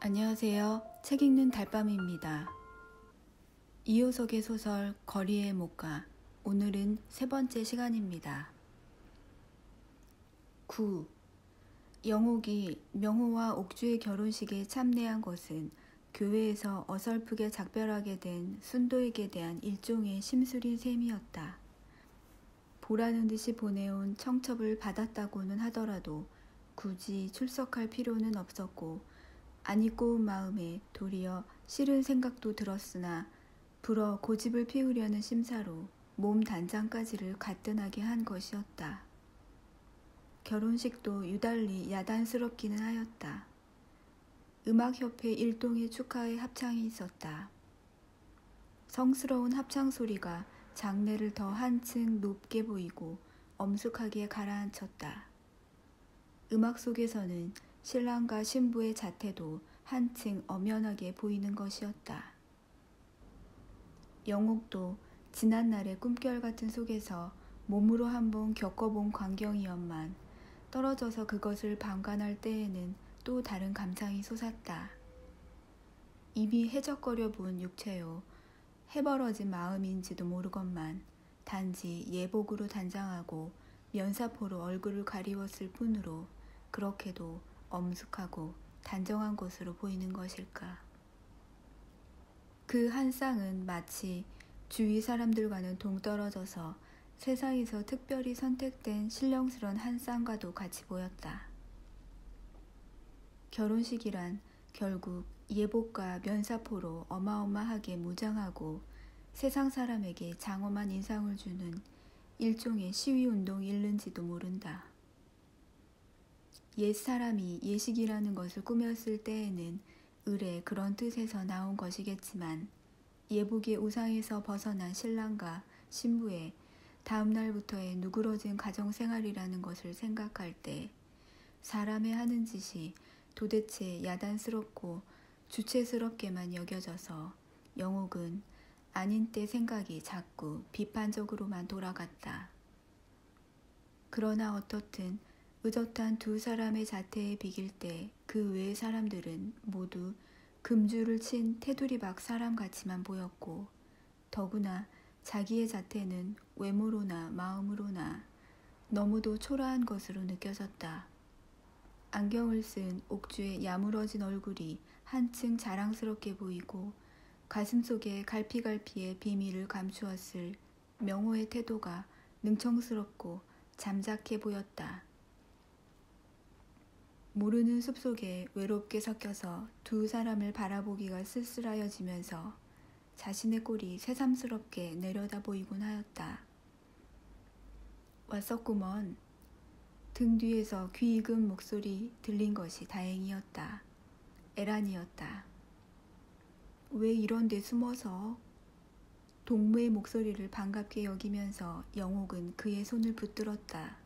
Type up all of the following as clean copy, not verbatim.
안녕하세요. 책 읽는 달밤입니다. 이효석의 소설 거리에 못 가. 오늘은 세 번째 시간입니다. 9. 영옥이 명호와 옥주의 결혼식에 참례한 것은 교회에서 어설프게 작별하게 된 순도에게 대한 일종의 심술인 셈이었다. 보라는 듯이 보내온 청첩을 받았다고는 하더라도 굳이 출석할 필요는 없었고 안 입고 온 마음에 도리어 싫은 생각도 들었으나 불어 고집을 피우려는 심사로 몸 단장까지를 가뜬하게 한 것이었다. 결혼식도 유달리 야단스럽기는 하였다. 음악협회 일동의 축하의 합창이 있었다. 성스러운 합창 소리가 장례를 더 한층 높게 보이고 엄숙하게 가라앉혔다. 음악 속에서는 신랑과 신부의 자태도 한층 엄연하게 보이는 것이었다. 영옥도 지난날의 꿈결 같은 속에서 몸으로 한번 겪어본 광경이었만 떨어져서 그것을 방관할 때에는 또 다른 감상이 솟았다. 이미 해적거려 본 육체요 해벌어진 마음인지도 모르건만 단지 예복으로 단장하고 면사포로 얼굴을 가리웠을 뿐으로 그렇게도 엄숙하고 단정한 것으로 보이는 것일까. 그 한 쌍은 마치 주위 사람들과는 동떨어져서 세상에서 특별히 선택된 신령스런 한 쌍과도 같이 보였다. 결혼식이란 결국 예복과 면사포로 어마어마하게 무장하고 세상 사람에게 장엄한 인상을 주는 일종의 시위운동이 있는지도 모른다. 옛사람이 예식이라는 것을 꾸몄을 때에는 의례 그런 뜻에서 나온 것이겠지만 예복의 우상에서 벗어난 신랑과 신부의 다음 날부터의 누그러진 가정생활이라는 것을 생각할 때 사람의 하는 짓이 도대체 야단스럽고 주체스럽게만 여겨져서 영옥은 아닌 때 생각이 자꾸 비판적으로만 돌아갔다. 그러나 어떻든 의젓한 두 사람의 자태에 비길 때 그 외의 사람들은 모두 금줄을 친 테두리박 사람같이만 보였고 더구나 자기의 자태는 외모로나 마음으로나 너무도 초라한 것으로 느껴졌다. 안경을 쓴 옥주의 야무러진 얼굴이 한층 자랑스럽게 보이고 가슴속에 갈피갈피의 비밀을 감추었을 명호의 태도가 능청스럽고 잠작해 보였다. 모르는 숲속에 외롭게 섞여서 두 사람을 바라보기가 쓸쓸하여지면서 자신의 꼴이 새삼스럽게 내려다 보이곤 하였다. 왔었구먼. 등 뒤에서 귀 익은 목소리 들린 것이 다행이었다. 에란이었다. 왜 이런 데 숨어서? 동무의 목소리를 반갑게 여기면서 영옥은 그의 손을 붙들었다.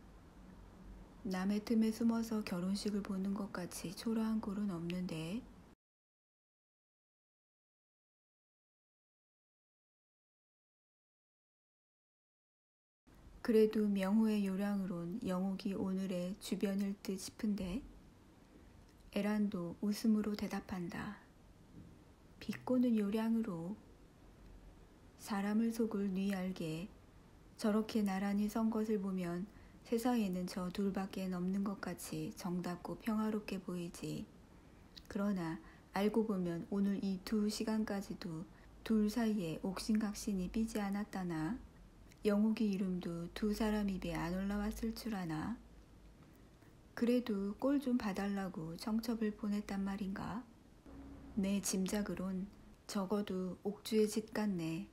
남의 틈에 숨어서 결혼식을 보는 것 같이 초라한 꼴은 없는데. 그래도 명호의 요량으론 영옥이 오늘의 주변일 듯 싶은데. 에란도 웃음으로 대답한다. 비꼬는 요량으로. 사람을 속을 뉘 알게 저렇게 나란히 선 것을 보면 세상에는 저 둘밖에 없는 것 같이 정답고 평화롭게 보이지. 그러나 알고 보면 오늘 이 2시간까지도 둘 사이에 옥신각신이 삐지 않았다나. 영옥이 이름도 두 사람 입에 안 올라왔을 줄 아나. 그래도 꼴 좀 봐달라고 청첩을 보냈단 말인가. 내 짐작으론 적어도 옥주의 짓 같네.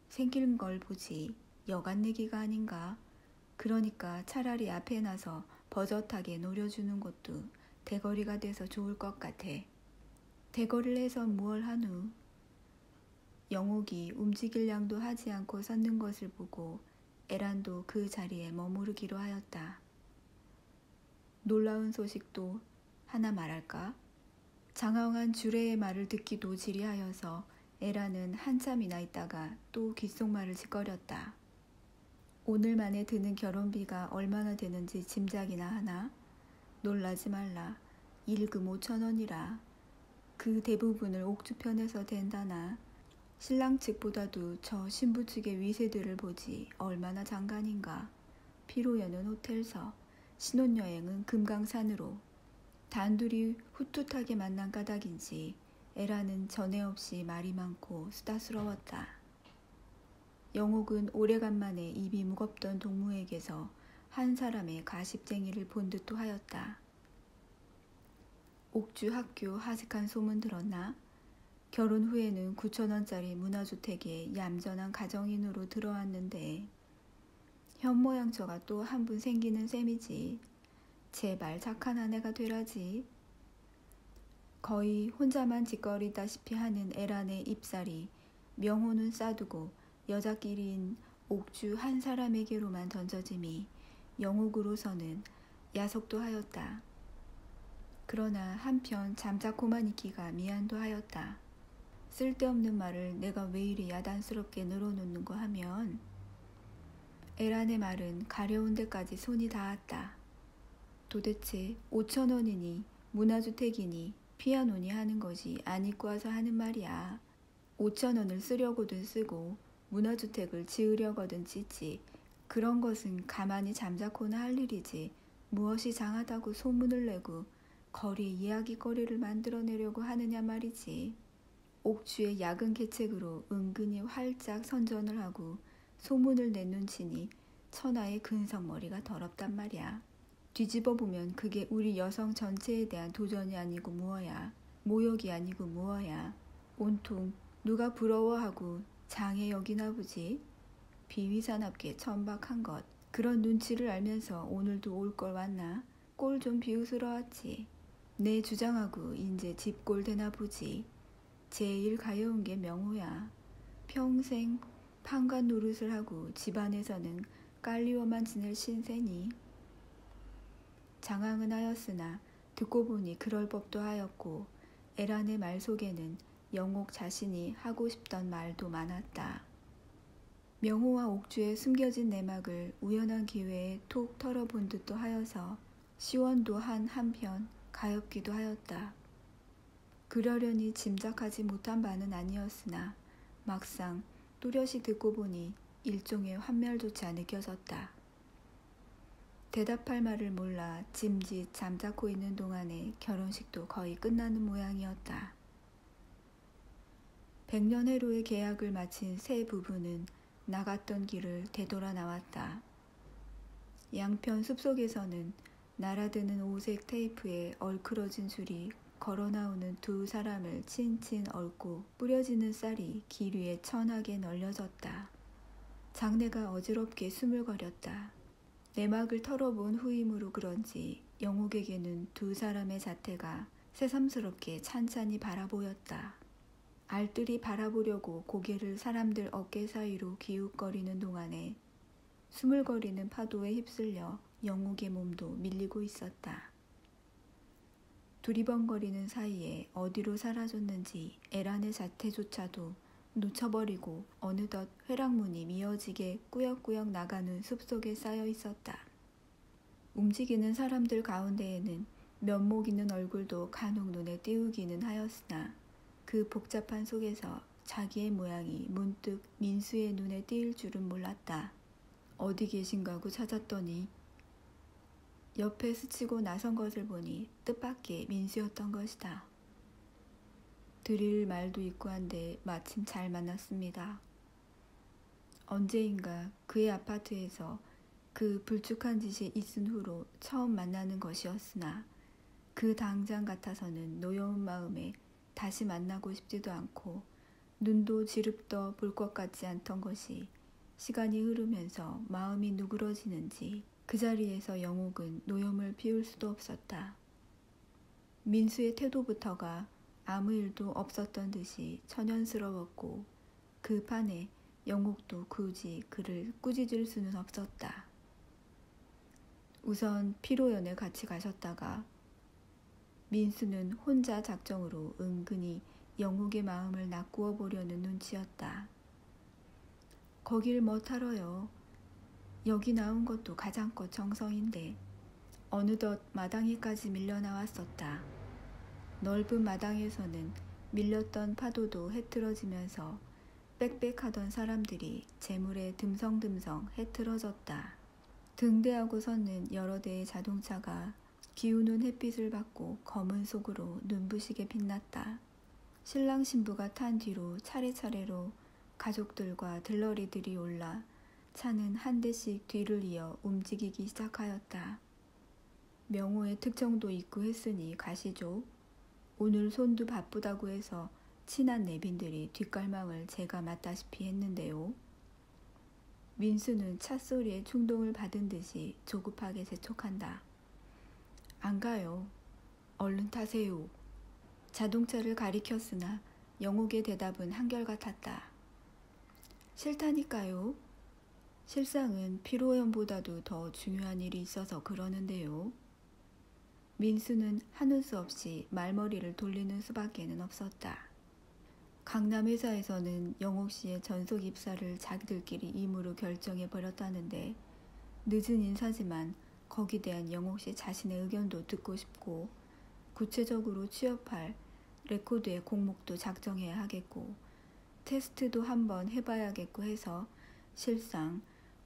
생기는 걸 보지 여간 내기가 아닌가. 그러니까 차라리 앞에 나서 버젓하게 노려주는 것도 대거리가 돼서 좋을 것 같아. 대거리를 해서 무얼 하누. 영옥이 움직일 양도 하지 않고 섰는 것을 보고 에란도 그 자리에 머무르기로 하였다. 놀라운 소식도 하나 말할까? 장황한 주례의 말을 듣기도 지리하여서 에란은 한참이나 있다가 또 귓속말을 짓거렸다. 오늘 만에 드는 결혼비가 얼마나 되는지 짐작이나 하나? 놀라지 말라. 1금 5,000원이라. 그 대부분을 옥주 편에서 댄다나 신랑 측보다도 저 신부 측의 위세들을 보지 얼마나 장관인가. 피로연은 호텔서, 신혼여행은 금강산으로. 단둘이 후투하게 만난 까닭인지 에라는 전에 없이 말이 많고 수다스러웠다. 영옥은 오래간만에 입이 무겁던 동무에게서 한 사람의 가십쟁이를 본 듯도 하였다. 옥주 학교 하직한 소문 들었나? 결혼 후에는 9,000원짜리 문화주택에 얌전한 가정인으로 들어왔는데 현모양처가 또 한 분 생기는 셈이지. 제발 착한 아내가 되라지. 거의 혼자만 짓거리다시피 하는 에란의 입살이 명호는 싸두고 여자끼리인 옥주 한 사람에게로만 던져짐이 영옥으로서는 야속도 하였다. 그러나 한편 잠자코만 있기가 미안도 하였다. 쓸데없는 말을 내가 왜 이리 야단스럽게 늘어놓는고 하면 에란의 말은 가려운 데까지 손이 닿았다. 도대체 5,000원이니 문화주택이니 피아노니 하는 것이 안 입고 와서 하는 말이야. 5,000원을 쓰려고든 쓰고 문화주택을 지으려거든 짓지. 그런 것은 가만히 잠자코나 할 일이지. 무엇이 장하다고 소문을 내고 거리에 이야기거리를 만들어내려고 하느냐 말이지. 옥주의 야근 계책으로 은근히 활짝 선전을 하고 소문을 낸 눈치니 천하의 근성머리가 더럽단 말이야. 뒤집어 보면 그게 우리 여성 전체에 대한 도전이 아니고 무어야. 모욕이 아니고 무어야. 온통 누가 부러워하고 장애 여기나 보지. 비위사납게 천박한 것. 그런 눈치를 알면서 오늘도 올 걸 왔나? 꼴 좀 비웃으러왔지. 내 주장하고 인제 집꼴 되나 보지. 제일 가여운 게 명호야. 평생 판관 노릇을 하고 집안에서는 깔리워만 지낼 신세니. 장황은 하였으나 듣고 보니 그럴 법도 하였고 에란의 말 속에는 영옥 자신이 하고 싶던 말도 많았다. 명호와 옥주의 숨겨진 내막을 우연한 기회에 톡 털어본 듯도 하여서 시원도 한편 가엾기도 하였다. 그러려니 짐작하지 못한 바는 아니었으나 막상 또렷이 듣고 보니 일종의 환멸조차 느껴졌다. 대답할 말을 몰라 짐짓 잠자코 있는 동안에 결혼식도 거의 끝나는 모양이었다. 100년 해로의 계약을 마친 새 부부는 나갔던 길을 되돌아 나왔다. 양편 숲속에서는 날아드는 오색 테이프에 얼크러진 줄이 걸어 나오는 두 사람을 친친 얽고 뿌려지는 쌀이 길 위에 천하게 널려졌다. 장내가 어지럽게 수물거렸다. 내막을 털어본 후임으로 그런지 영옥에게는 두 사람의 자태가 새삼스럽게 찬찬히 바라보였다. 알뜰히 바라보려고 고개를 사람들 어깨 사이로 기웃거리는 동안에 수물거리는 파도에 휩쓸려 영옥의 몸도 밀리고 있었다. 두리번거리는 사이에 어디로 사라졌는지 에란의 자태조차도 놓쳐버리고 어느덧 회랑문이 미어지게 꾸역꾸역 나가는 숲속에 쌓여 있었다. 움직이는 사람들 가운데에는 면목 있는 얼굴도 간혹 눈에 띄우기는 하였으나 그 복잡한 속에서 자기의 모양이 문득 민수의 눈에 띄일 줄은 몰랐다. 어디 계신가 하고 찾았더니 옆에 스치고 나선 것을 보니 뜻밖의 민수였던 것이다. 드릴 말도 있고 한데 마침 잘 만났습니다. 언제인가 그의 아파트에서 그 불축한 짓이 있은 후로 처음 만나는 것이었으나 그 당장 같아서는 노여운 마음에 다시 만나고 싶지도 않고 눈도 지릅떠 볼 것 같지 않던 것이 시간이 흐르면서 마음이 누그러지는지 그 자리에서 영옥은 노염을 피울 수도 없었다. 민수의 태도부터가 아무 일도 없었던 듯이 천연스러웠고 그 판에 영옥도 굳이 그를 꾸짖을 수는 없었다. 우선 피로연에 같이 가셨다가 민수는 혼자 작정으로 은근히 영옥의 마음을 낚구어 보려는 눈치였다. 거길 뭐하러요. 여기 나온 것도 가장껏 정성인데 어느덧 마당에까지 밀려 나왔었다. 넓은 마당에서는 밀렸던 파도도 해트러지면서 빽빽하던 사람들이 재물에 듬성듬성 해트러졌다. 등대하고 섰는 여러 대의 자동차가 기우는 햇빛을 받고 검은 속으로 눈부시게 빛났다. 신랑 신부가 탄 뒤로 차례차례로 가족들과 들러리들이 올라 차는 한 대씩 뒤를 이어 움직이기 시작하였다. 명호의 특정도 있고 했으니 가시죠. 오늘 손도 바쁘다고 해서 친한 내빈들이 뒷갈망을 제가 맡다시피 했는데요. 민수는 찻소리에 충동을 받은 듯이 조급하게 재촉한다. 안 가요. 얼른 타세요. 자동차를 가리켰으나 영옥의 대답은 한결같았다. 싫다니까요. 실상은 피로연보다도 더 중요한 일이 있어서 그러는데요. 민수는 하는 수 없이 말머리를 돌리는 수밖에는 없었다. 강남 회사에서는 영옥 씨의 전속 입사를 자기들끼리 임으로 결정해버렸다는데 늦은 인사지만 거기 대한 영옥 씨 자신의 의견도 듣고 싶고 구체적으로 취업할 레코드의 곡목도 작정해야 하겠고 테스트도 한번 해봐야겠고 해서 실상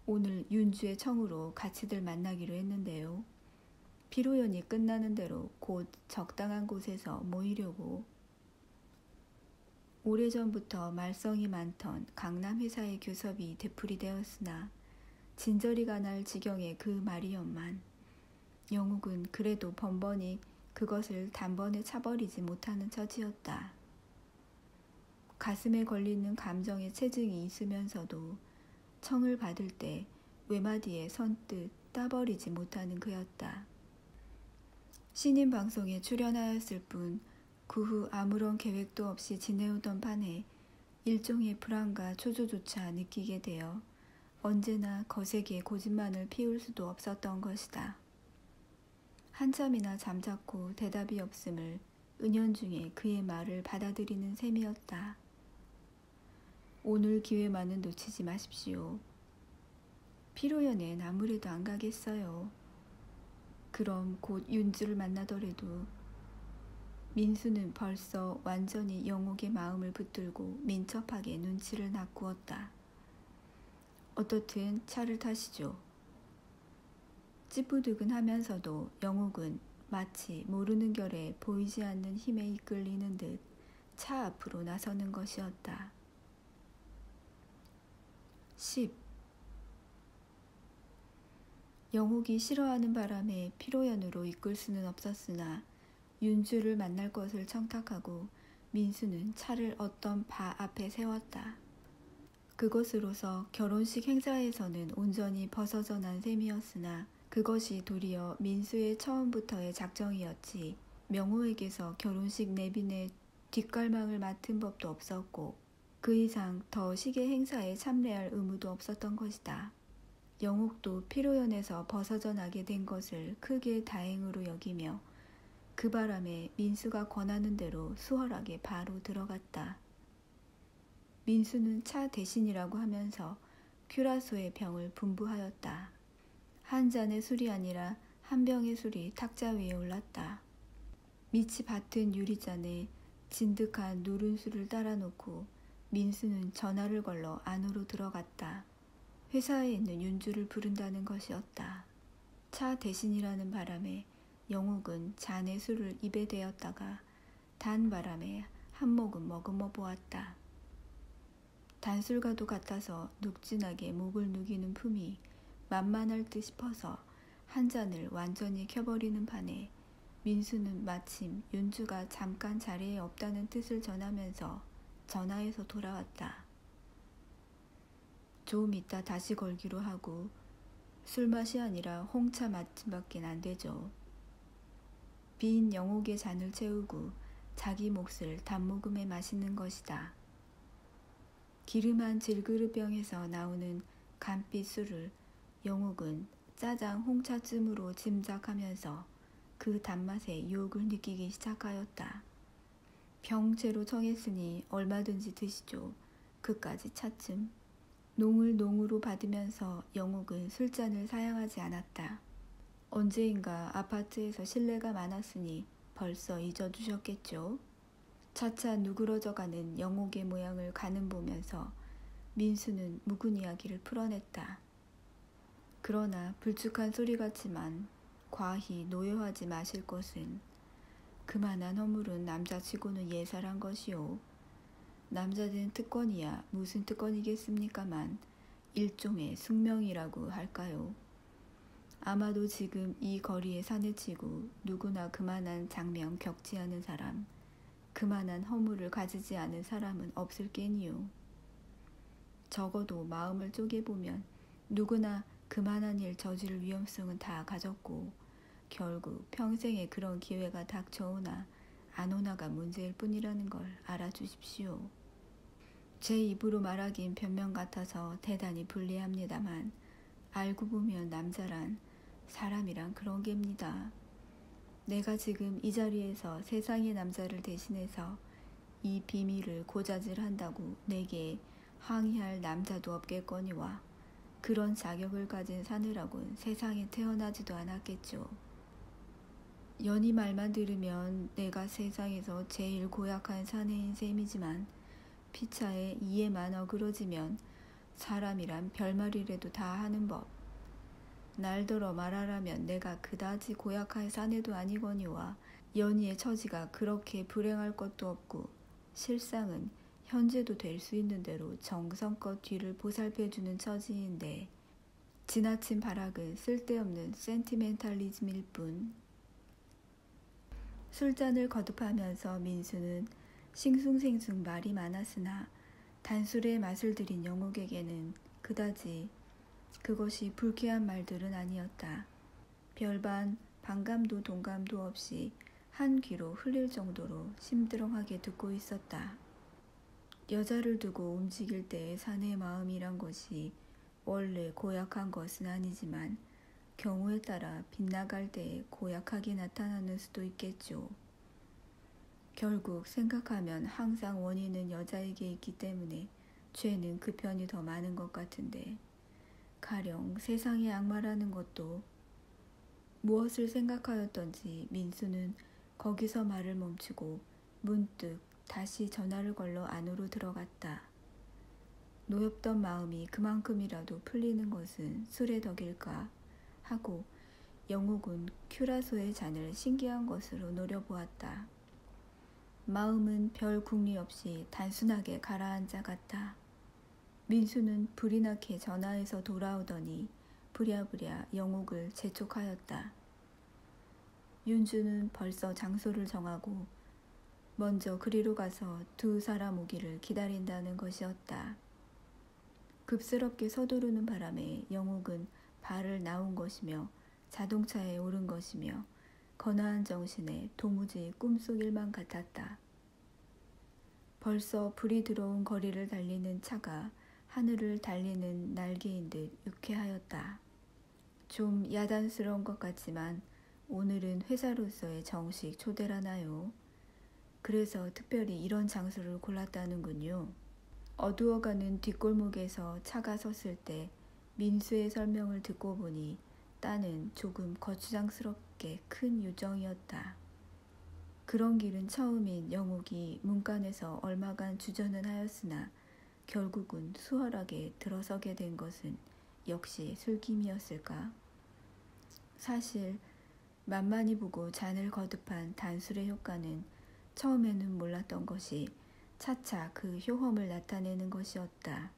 오늘 윤주의 청으로 같이들 만나기로 했는데요. 피로연이 끝나는 대로 곧 적당한 곳에서 모이려고. 오래전부터 말썽이 많던 강남 회사의 교섭이 되풀이되었으나 진저리가 날 지경의 그 말이었만 영욱은 그래도 번번이 그것을 단번에 차버리지 못하는 처지였다. 가슴에 걸리는 감정의 체증이 있으면서도 청을 받을 때 외마디에 선뜻 따버리지 못하는 그였다. 신인 방송에 출연하였을 뿐 그 후 아무런 계획도 없이 지내오던 판에 일종의 불안과 초조조차 느끼게 되어 언제나 거세게 고집만을 피울 수도 없었던 것이다. 한참이나 잠자코 대답이 없음을 은연중에 그의 말을 받아들이는 셈이었다. 오늘 기회만은 놓치지 마십시오. 피로연엔 아무래도 안 가겠어요. 그럼 곧 윤주를 만나더라도. 민수는 벌써 완전히 영옥의 마음을 붙들고 민첩하게 눈치를 낚구었다. 어떻든 차를 타시죠. 찌뿌드근하면서도 영옥은 마치 모르는 결에 보이지 않는 힘에 이끌리는 듯 차 앞으로 나서는 것이었다. 10. 영옥이 싫어하는 바람에 피로연으로 이끌 수는 없었으나 윤주를 만날 것을 청탁하고 민수는 차를 어떤 바 앞에 세웠다. 그것으로서 결혼식 행사에서는 온전히 벗어져 난 셈이었으나 그것이 도리어 민수의 처음부터의 작정이었지 명호에게서 결혼식 내빈의 뒷갈망을 맡은 법도 없었고 그 이상 더 시계 행사에 참례할 의무도 없었던 것이다. 영옥도 피로연에서 벗어져 나게 된 것을 크게 다행으로 여기며 그 바람에 민수가 권하는 대로 수월하게 바로 들어갔다. 민수는 차 대신이라고 하면서 큐라소의 병을 분부하였다. 한 잔의 술이 아니라 한 병의 술이 탁자 위에 올랐다. 밑이 받은 유리잔에 진득한 누른 술을 따라 놓고 민수는 전화를 걸러 안으로 들어갔다. 회사에 있는 윤주를 부른다는 것이었다. 차 대신이라는 바람에 영옥은 잔의 술을 입에 대었다가 단 바람에 한 모금 머금어 보았다. 단술과도 같아서 눅진하게 목을 누기는 품이 만만할 듯 싶어서 한 잔을 완전히 켜버리는 판에 민수는 마침 윤주가 잠깐 자리에 없다는 뜻을 전하면서 전화해서 돌아왔다. 좀 이따 다시 걸기로 하고 술맛이 아니라 홍차 맛쯤밖엔 안 되죠. 빈 영옥의 잔을 채우고 자기 몫을 단모금에 마시는 것이다. 기름한 질그릇병에서 나오는 간빛 술을 영옥은 짜장 홍차쯤으로 짐작하면서 그 단맛에 유혹을 느끼기 시작하였다. 병째로 청했으니 얼마든지 드시죠. 그까지 차츰. 농을 농으로 받으면서 영옥은 술잔을 사양하지 않았다. 언제인가 아파트에서 실례가 많았으니 벌써 잊어두셨겠죠? 차차 누그러져가는 영옥의 모양을 가늠 보면서 민수는 묵은 이야기를 풀어냈다. 그러나 불축한 소리 같지만 과히 노여하지 마실 것은 그만한 허물은 남자치고는 예사란 것이요. 남자된 특권이야 무슨 특권이겠습니까만 일종의 숙명이라고 할까요. 아마도 지금 이 거리에 사내치고 누구나 그만한 장명 겪지 않은 사람, 그만한 허물을 가지지 않은 사람은 없을 게니요. 적어도 마음을 쪼개보면 누구나 그만한 일 저지를 위험성은 다 가졌고 결국 평생에 그런 기회가 닥쳐오나 안 오나가 문제일 뿐이라는 걸 알아주십시오. 제 입으로 말하긴 변명 같아서 대단히 불리합니다만 알고 보면 남자란 사람이란 그런 게입니다. 내가 지금 이 자리에서 세상의 남자를 대신해서 이 비밀을 고자질한다고 내게 항의할 남자도 없겠거니와 그런 자격을 가진 사내라곤 세상에 태어나지도 않았겠죠. 연희 말만 들으면 내가 세상에서 제일 고약한 사내인 셈이지만 피차에 이에만 어그러지면 사람이란 별말이라도 다 하는 법. 날더러 말하라면 내가 그다지 고약한 사내도 아니거니와 연희의 처지가 그렇게 불행할 것도 없고 실상은 현재도 될 수 있는 대로 정성껏 뒤를 보살펴주는 처지인데 지나친 발악은 쓸데없는 센티멘탈리즘일 뿐. 술잔을 거듭하면서 민수는 싱숭생숭 말이 많았으나 단술의 맛을 들인 영옥에게는 그다지 그것이 불쾌한 말들은 아니었다. 별반 반감도 동감도 없이 한 귀로 흘릴 정도로 심드렁하게 듣고 있었다. 여자를 두고 움직일 때의 사내의 마음이란 것이 원래 고약한 것은 아니지만 경우에 따라 빗나갈 때에 고약하게 나타나는 수도 있겠죠. 결국 생각하면 항상 원인은 여자에게 있기 때문에 죄는 그 편이 더 많은 것 같은데 가령 세상의 악마라는 것도 무엇을 생각하였던지 민수는 거기서 말을 멈추고 문득 다시 전화를 걸러 안으로 들어갔다. 노엽던 마음이 그만큼이라도 풀리는 것은 술의 덕일까 하고 영옥은 큐라소의 잔을 신기한 것으로 노려보았다. 마음은 별 궁리 없이 단순하게 가라앉아 갔다. 민수는 불이 나게 전화해서 돌아오더니 부랴부랴 영옥을 재촉하였다. 윤주는 벌써 장소를 정하고 먼저 그리로 가서 두 사람 오기를 기다린다는 것이었다. 급스럽게 서두르는 바람에 영옥은 발을 나온 것이며 자동차에 오른 것이며 거나한 정신에 도무지 꿈속 일만 같았다. 벌써 불이 들어온 거리를 달리는 차가 하늘을 달리는 날개인 듯 유쾌하였다. 좀 야단스러운 것 같지만 오늘은 회사로서의 정식 초대라나요. 그래서 특별히 이런 장소를 골랐다는군요. 어두워가는 뒷골목에서 차가 섰을 때 민수의 설명을 듣고 보니 딴은 조금 거추장스럽게 큰 요정이었다. 그런 길은 처음인 영옥이 문간에서 얼마간 주전은 하였으나 결국은 수월하게 들어서게 된 것은 역시 술김이었을까? 사실 만만히 보고 잔을 거듭한 단술의 효과는 처음에는 몰랐던 것이 차차 그 효험을 나타내는 것이었다.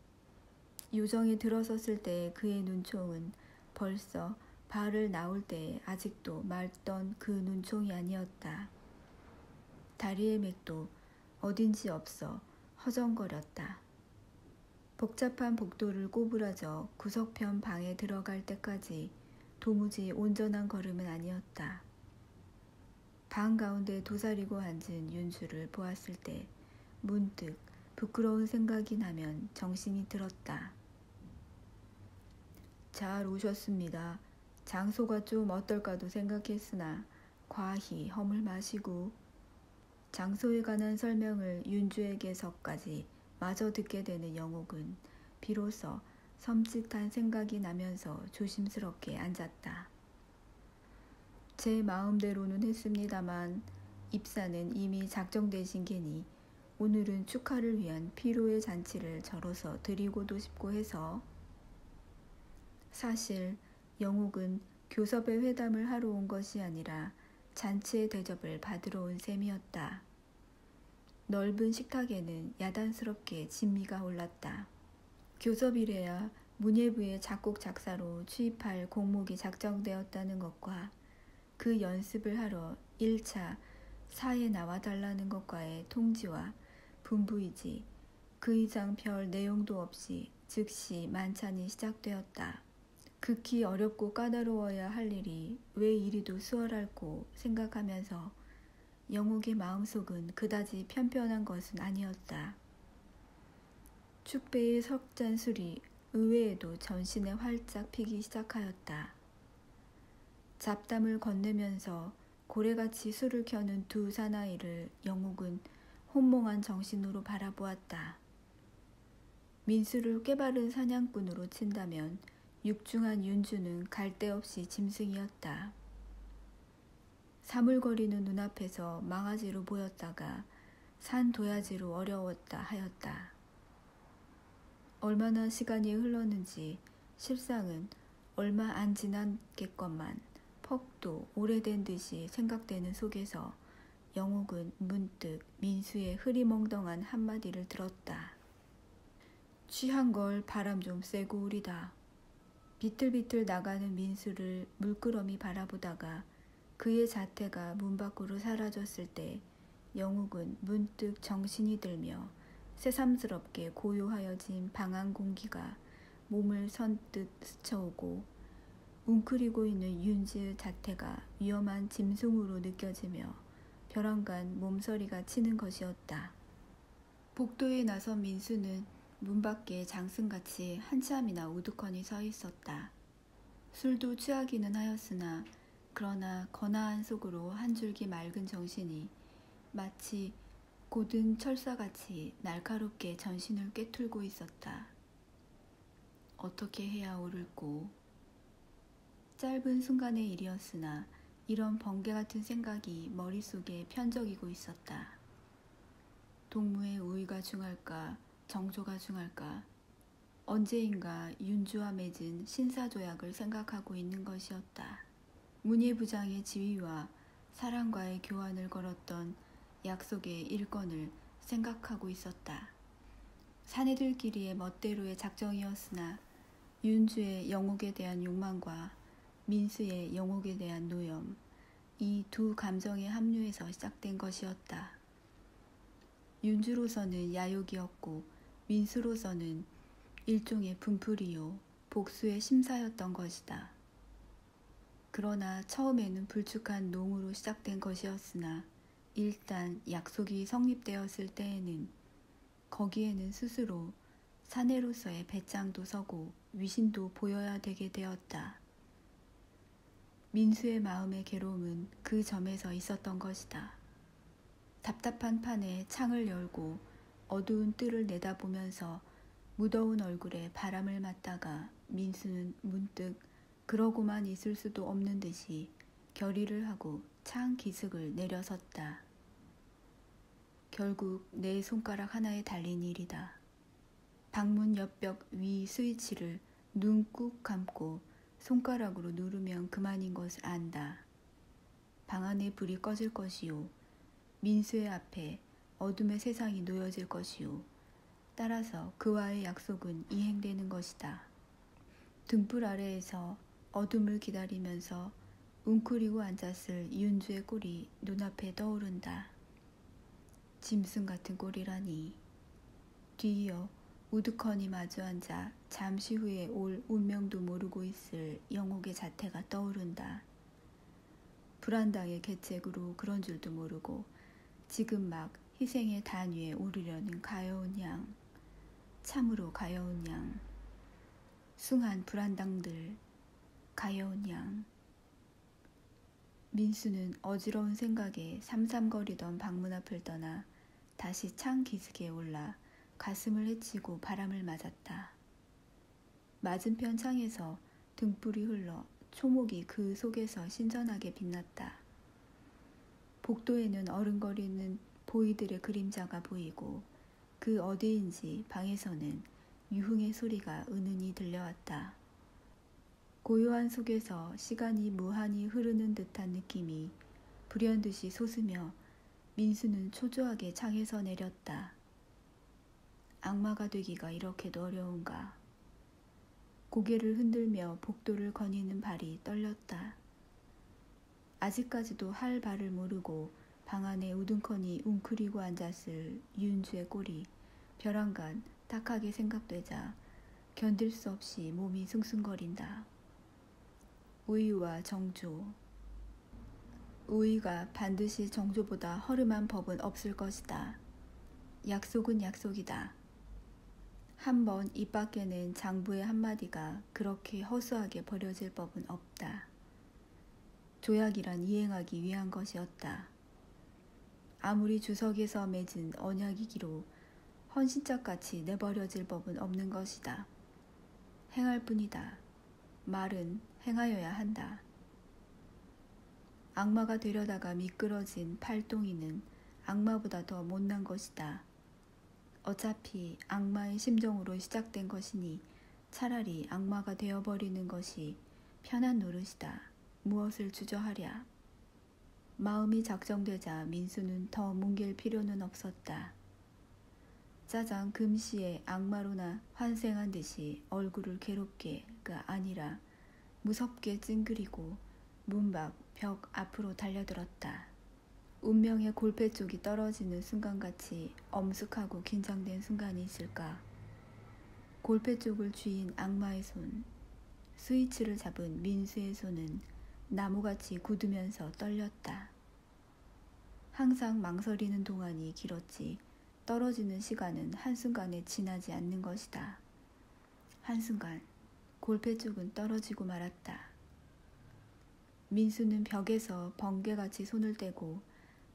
요정이 들어섰을 때 그의 눈총은 벌써 발을 나올 때에 아직도 맑던 그 눈총이 아니었다. 다리의 맥도 어딘지 없어 허정거렸다. 복잡한 복도를 꼬부라져 구석편 방에 들어갈 때까지 도무지 온전한 걸음은 아니었다. 방 가운데 도사리고 앉은 윤주를 보았을 때 문득 부끄러운 생각이 나면 정신이 들었다. 잘 오셨습니다. 장소가 좀 어떨까도 생각했으나 과히 허물 마시고. 장소에 관한 설명을 윤주에게서까지 마저 듣게 되는 영옥은 비로소 섬찟한 생각이 나면서 조심스럽게 앉았다. 제 마음대로는 했습니다만 입사는 이미 작정되신 게니 오늘은 축하를 위한 피로의 잔치를 저로서 드리고도 싶고 해서. 사실 영옥은 교섭의 회담을 하러 온 것이 아니라 잔치의 대접을 받으러 온 셈이었다. 넓은 식탁에는 야단스럽게 진미가 올랐다. 교섭이래야 문예부의 작곡 작사로 취입할 공목이 작정되었다는 것과 그 연습을 하러 1차 사에 나와달라는 것과의 통지와 분부이지 그 이상 별 내용도 없이 즉시 만찬이 시작되었다. 극히 어렵고 까다로워야 할 일이 왜 이리도 수월할꼬 생각하면서 영옥의 마음속은 그다지 편편한 것은 아니었다. 축배의 석잔 술이 의외에도 전신에 활짝 피기 시작하였다. 잡담을 건네면서 고래같이 술을 켜는 두 사나이를 영옥은 혼몽한 정신으로 바라보았다. 민수를 꾀바른 사냥꾼으로 친다면 육중한 윤주는 갈 데 없이 짐승이었다. 사물거리는 눈앞에서 망아지로 보였다가 산 도야지로 어려웠다 하였다. 얼마나 시간이 흘렀는지 실상은 얼마 안 지났겠건만 퍽도 오래된 듯이 생각되는 속에서 영옥은 문득 민수의 흐리멍덩한 한마디를 들었다. 취한 걸 바람 좀 쐬고 오리다. 비틀비틀 나가는 민수를 물끄러미 바라보다가 그의 자태가 문 밖으로 사라졌을 때 영옥은 문득 정신이 들며 새삼스럽게 고요하여진 방안 공기가 몸을 선뜻 스쳐오고 웅크리고 있는 윤지의 자태가 위험한 짐승으로 느껴지며 벼랑간 몸서리가 치는 것이었다. 복도에 나선 민수는 문 밖에 장승같이 한참이나 우두커니 서 있었다. 술도 취하기는 하였으나 그러나 거나한 속으로 한 줄기 맑은 정신이 마치 고든 철사같이 날카롭게 전신을 꿰뚫고 있었다. 어떻게 해야 옳을꼬. 짧은 순간의 일이었으나 이런 번개 같은 생각이 머릿속에 편적이고 있었다. 동무의 우위가 중할까 정조가 중할까 언제인가 윤주와 맺은 신사조약을 생각하고 있는 것이었다. 문예부장의 지위와 사람과의 교환을 걸었던 약속의 일권을 생각하고 있었다. 사내들끼리의 멋대로의 작정이었으나 윤주의 영옥에 대한 욕망과 민수의 영옥에 대한 노염, 이 두 감정의 합류에서 시작된 것이었다. 윤주로서는 야욕이었고 민수로서는 일종의 분풀이요 복수의 심사였던 것이다. 그러나 처음에는 불축한 농으로 시작된 것이었으나 일단 약속이 성립되었을 때에는 거기에는 스스로 사내로서의 배짱도 서고 위신도 보여야 되게 되었다. 민수의 마음의 괴로움은 그 점에서 있었던 것이다. 답답한 판에 창을 열고 어두운 뜰을 내다보면서 무더운 얼굴에 바람을 맞다가 민수는 문득 그러고만 있을 수도 없는 듯이 결의를 하고 창 기슭을 내려섰다. 결국 내 손가락 하나에 달린 일이다. 방문 옆벽 위 스위치를 눈 꾹 감고 손가락으로 누르면 그만인 것을 안다. 방 안에 불이 꺼질 것이요. 민수의 앞에 어둠의 세상이 놓여질 것이요. 따라서 그와의 약속은 이행되는 것이다. 등불 아래에서 어둠을 기다리면서 웅크리고 앉았을 윤주의 꼴이 눈앞에 떠오른다. 짐승 같은 꼴이라니. 뒤이어 우두커니 마주 앉아 잠시 후에 올 운명도 모르고 있을 영옥의 자태가 떠오른다. 불안당의 계책으로 그런 줄도 모르고 지금 막 희생의 단 위에 오르려는 가여운 양, 참으로 가여운 양, 숭한 불안당들, 가여운 양. 민수는 어지러운 생각에 삼삼거리던 방문 앞을 떠나 다시 창 기슭에 올라 가슴을 헤치고 바람을 맞았다. 맞은편 창에서 등불이 흘러 초목이 그 속에서 신선하게 빛났다. 복도에는 어른거리는 보이들의 그림자가 보이고 그 어디인지 방에서는 유흥의 소리가 은은히 들려왔다. 고요한 속에서 시간이 무한히 흐르는 듯한 느낌이 불현듯이 솟으며 민수는 초조하게 창에서 내렸다. 악마가 되기가 이렇게도 어려운가. 고개를 흔들며 복도를 거니는 발이 떨렸다. 아직까지도 할 바를 모르고 방 안에 우둔커니 웅크리고 앉았을 윤주의 꼴이 벼랑간 딱하게 생각되자 견딜 수 없이 몸이 숭숭거린다. 우의와 정조. 우의가 반드시 정조보다 허름한 법은 없을 것이다. 약속은 약속이다. 한번 입 밖에는 장부의 한마디가 그렇게 허수하게 버려질 법은 없다. 조약이란 이행하기 위한 것이었다. 아무리 주석에서 맺은 언약이기로 헌신짝같이 내버려질 법은 없는 것이다. 행할 뿐이다. 말은 행하여야 한다. 악마가 되려다가 미끄러진 팔동이는 악마보다 더 못난 것이다. 어차피 악마의 심정으로 시작된 것이니 차라리 악마가 되어버리는 것이 편한 노릇이다. 무엇을 주저하랴. 마음이 작정되자 민수는 더 뭉갤 필요는 없었다. 짜장 금시에 악마로나 환생한 듯이 얼굴을 괴롭게가 아니라 무섭게 찡그리고 문 밖 벽 앞으로 달려들었다. 운명의 골패 쪽이 떨어지는 순간같이 엄숙하고 긴장된 순간이 있을까. 골패 쪽을 쥐인 악마의 손, 스위치를 잡은 민수의 손은 나무같이 굳으면서 떨렸다. 항상 망설이는 동안이 길었지 떨어지는 시간은 한순간에 지나지 않는 것이다. 한순간 골패 쪽은 떨어지고 말았다. 민수는 벽에서 번개같이 손을 떼고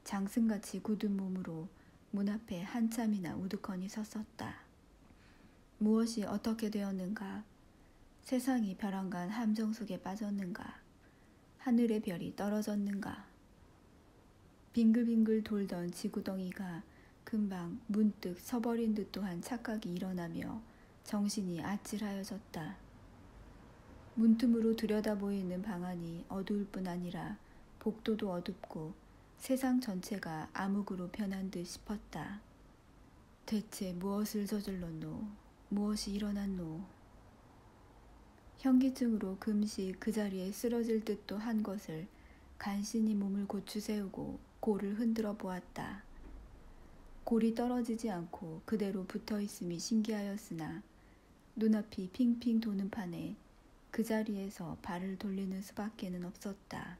장승같이 굳은 몸으로 문 앞에 한참이나 우두커니 섰었다. 무엇이 어떻게 되었는가? 세상이 벼랑간 함정 속에 빠졌는가? 하늘의 별이 떨어졌는가? 빙글빙글 돌던 지구덩이가 금방 문득 서버린 듯 또한 착각이 일어나며 정신이 아찔하여졌다. 문틈으로 들여다보이는 방안이 어두울 뿐 아니라 복도도 어둡고 세상 전체가 암흑으로 변한 듯 싶었다. 대체 무엇을 저질렀노? 무엇이 일어났노? 현기증으로 금시 그 자리에 쓰러질 듯도 한 것을 간신히 몸을 고추 세우고 골을 흔들어 보았다. 골이 떨어지지 않고 그대로 붙어 있음이 신기하였으나 눈앞이 핑핑 도는 판에 그 자리에서 발을 돌리는 수밖에는 없었다.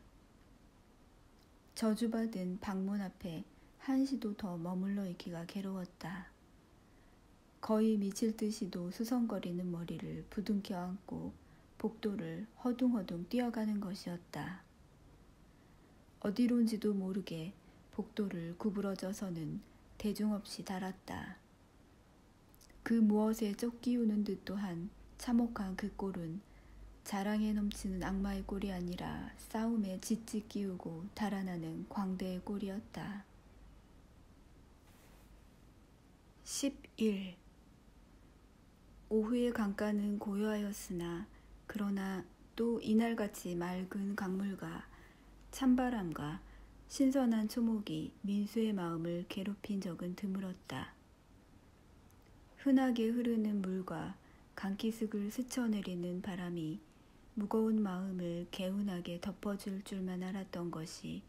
저주받은 방문 앞에 한시도 더 머물러 있기가 괴로웠다. 거의 미칠 듯이도 수성거리는 머리를 부둥켜 안고 복도를 허둥허둥 뛰어가는 것이었다. 어디론지도 모르게 복도를 구부러져서는 대중 없이 달았다. 그 무엇에 쫓기우는 듯 또한 참혹한 그 꼴은 자랑에 넘치는 악마의 꼴이 아니라 싸움에 짓짓 끼우고 달아나는 광대의 꼴이었다. 11. 오후의 강가는 고요하였으나 그러나 또 이날같이 맑은 강물과 찬바람과 신선한 초목이 민수의 마음을 괴롭힌 적은 드물었다. 흔하게 흐르는 물과 강기슭을 스쳐내리는 바람이 무거운 마음을 개운하게 덮어줄 줄만 알았던 것이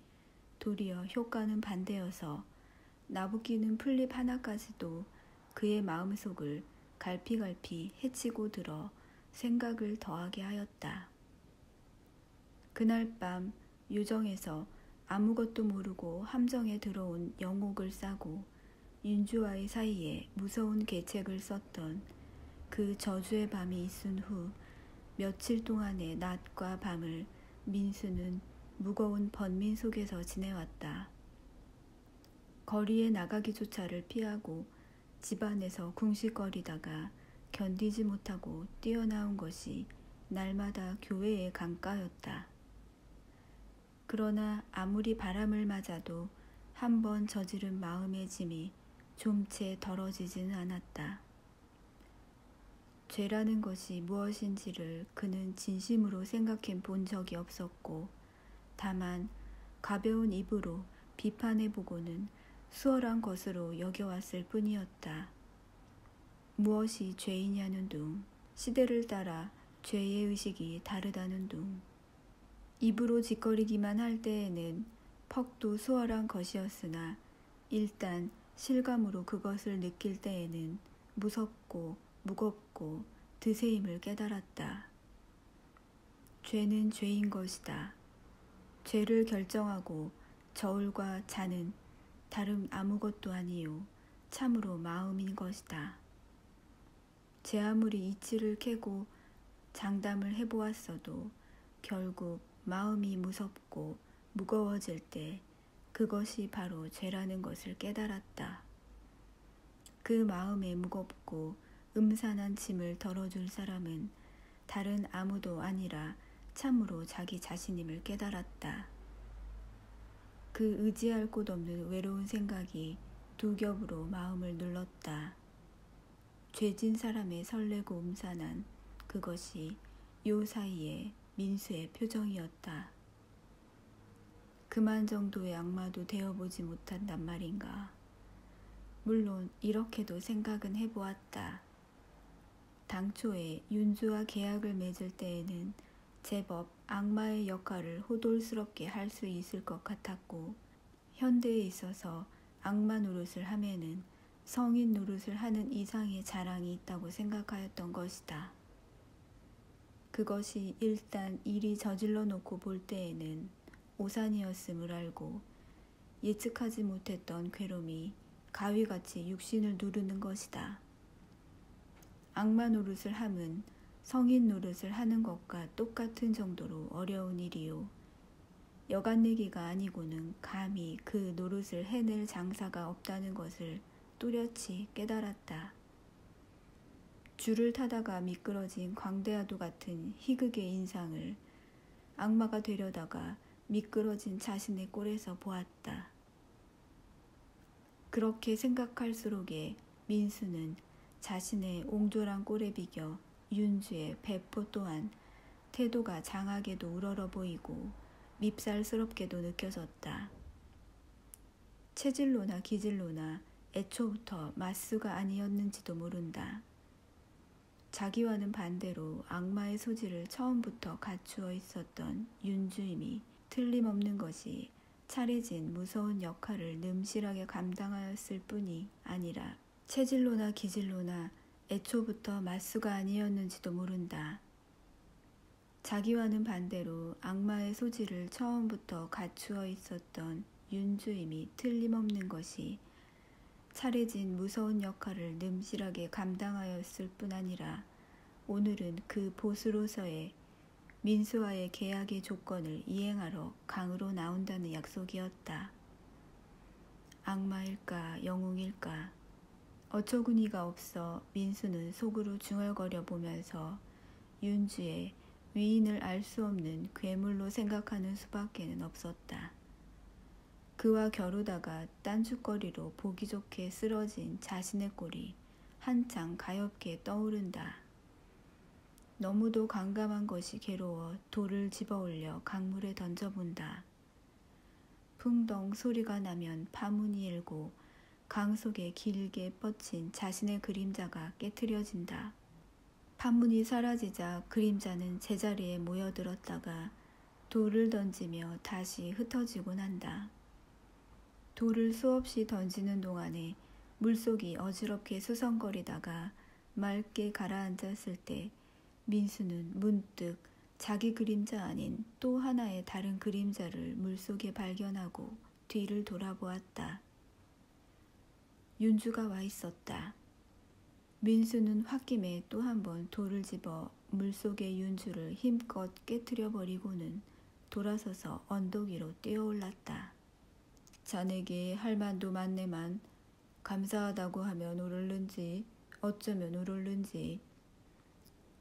도리어 효과는 반대여서 나부끼는 풀잎 하나까지도 그의 마음속을 갈피갈피 헤치고 들어 생각을 더하게 하였다. 그날 밤 유정에서 아무것도 모르고 함정에 들어온 영옥을 싸고 윤주와의 사이에 무서운 계책을 썼던 그 저주의 밤이 있은 후 며칠 동안의 낮과 밤을 민수는 무거운 번민 속에서 지내왔다. 거리에 나가기조차를 피하고 집안에서 궁시거리다가 견디지 못하고 뛰어나온 것이 날마다 교회의 강가였다. 그러나 아무리 바람을 맞아도 한 번 저지른 마음의 짐이 좀 채 덜어지지는 않았다. 죄라는 것이 무엇인지를 그는 진심으로 생각해 본 적이 없었고, 다만 가벼운 입으로 비판해보고는 수월한 것으로 여겨왔을 뿐이었다. 무엇이 죄이냐는 둥, 시대를 따라 죄의 의식이 다르다는 둥. 입으로 짓거리기만 할 때에는 퍽도 수월한 것이었으나 일단 실감으로 그것을 느낄 때에는 무섭고 무겁고 드세임을 깨달았다. 죄는 죄인 것이다. 죄를 결정하고 저울과 자는 다름 아무것도 아니요 참으로 마음인 것이다. 제 아무리 이치를 캐고 장담을 해보았어도 결국 마음이 무섭고 무거워질 때 그것이 바로 죄라는 것을 깨달았다. 그 마음의 무겁고 음산한 짐을 덜어줄 사람은 다른 아무도 아니라 참으로 자기 자신임을 깨달았다. 그 의지할 곳 없는 외로운 생각이 두 겹으로 마음을 눌렀다. 죄진 사람의 설레고 음산한 그것이 요 사이에 민수의 표정이었다. 그만 정도의 악마도 되어보지 못한단 말인가. 물론 이렇게도 생각은 해보았다. 당초에 윤주와 계약을 맺을 때에는 제법 악마의 역할을 호돌스럽게 할 수 있을 것 같았고, 현대에 있어서 악마 노릇을 하면은 성인 노릇을 하는 이상의 자랑이 있다고 생각하였던 것이다. 그것이 일단 일이 저질러 놓고 볼 때에는 오산이었음을 알고 예측하지 못했던 괴로움이 가위같이 육신을 누르는 것이다. 악마 노릇을 함은 성인 노릇을 하는 것과 똑같은 정도로 어려운 일이요. 여간내기가 아니고는 감히 그 노릇을 해낼 장사가 없다는 것을 뚜렷이 깨달았다. 줄을 타다가 미끄러진 광대아도 같은 희극의 인상을 악마가 되려다가 미끄러진 자신의 꼴에서 보았다. 그렇게 생각할수록에 민수는 자신의 옹졸한 꼴에 비겨 윤주의 배포 또한 태도가 장하게도 우러러 보이고 밉살스럽게도 느껴졌다. 체질로나 기질로나 애초부터 맞수가 아니었는지도 모른다. 자기와는 반대로 악마의 소질을 처음부터 갖추어 있었던 윤주임이 틀림없는 것이 차례진 무서운 역할을 능실하게 감당하였을 뿐이 아니라 체질로나 기질로나 애초부터 맞수가 아니었는지도 모른다. 자기와는 반대로 악마의 소질을 처음부터 갖추어 있었던 윤주임이 틀림없는 것이 차례진 무서운 역할을 능실하게 감당하였을 뿐 아니라 오늘은 그 보수로서의 민수와의 계약의 조건을 이행하러 강으로 나온다는 약속이었다. 악마일까 영웅일까 어처구니가 없어 민수는 속으로 중얼거려 보면서 윤주의 위인을 알 수 없는 괴물로 생각하는 수밖에는 없었다. 그와 겨루다가 딴죽거리로 보기 좋게 쓰러진 자신의 꼴이 한창 가엾게 떠오른다. 너무도 강감한 것이 괴로워 돌을 집어올려 강물에 던져본다. 풍덩 소리가 나면 파문이 일고 강 속에 길게 뻗친 자신의 그림자가 깨트려진다. 파문이 사라지자 그림자는 제자리에 모여들었다가 돌을 던지며 다시 흩어지곤 한다. 돌을 수없이 던지는 동안에 물속이 어지럽게 수성거리다가 맑게 가라앉았을 때 민수는 문득 자기 그림자 아닌 또 하나의 다른 그림자를 물속에 발견하고 뒤를 돌아보았다. 윤주가 와 있었다. 민수는 홧김에 또 한 번 돌을 집어 물속의 윤주를 힘껏 깨트려 버리고는 돌아서서 언덕 위로 뛰어올랐다. 자네게 할 만도 많네만 감사하다고 하면 옳을는지 어쩌면 옳을는지.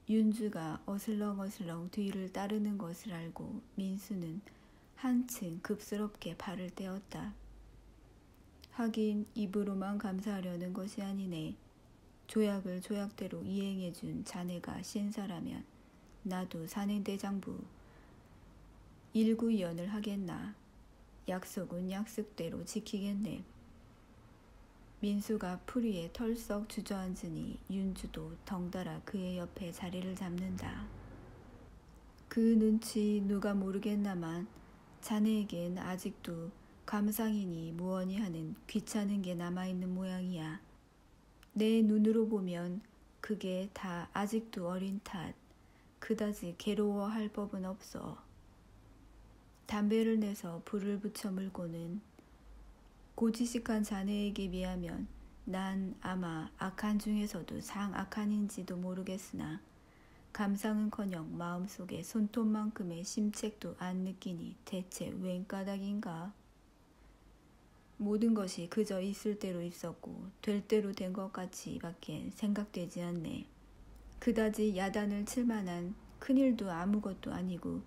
윤주가 어슬렁어슬렁 뒤를 따르는 것을 알고 민수는 한층 급스럽게 발을 떼었다. 하긴 입으로만 감사하려는 것이 아니네. 조약을 조약대로 이행해준 자네가 신사라면 나도 산행대장부 일구위원을 하겠나. 약속은 약속대로 지키겠네. 민수가 풀위에 털썩 주저앉으니 윤주도 덩달아 그의 옆에 자리를 잡는다. 그 눈치 누가 모르겠나만 자네에겐 아직도 감상이니 무언이 하는 귀찮은 게 남아있는 모양이야. 내 눈으로 보면 그게 다 아직도 어린 탓 그다지 괴로워할 법은 없어. 담배를 내서 불을 붙여 물고는 고지식한 자네에게 비하면 난 아마 악한 중에서도 상악한인지도 모르겠으나 감상은커녕 마음속에 손톱만큼의 심책도 안 느끼니 대체 웬 까닭인가. 모든 것이 그저 있을 대로 있었고 될 대로 된 것 같이 밖엔 생각되지 않네. 그다지 야단을 칠 만한 큰일도 아무것도 아니고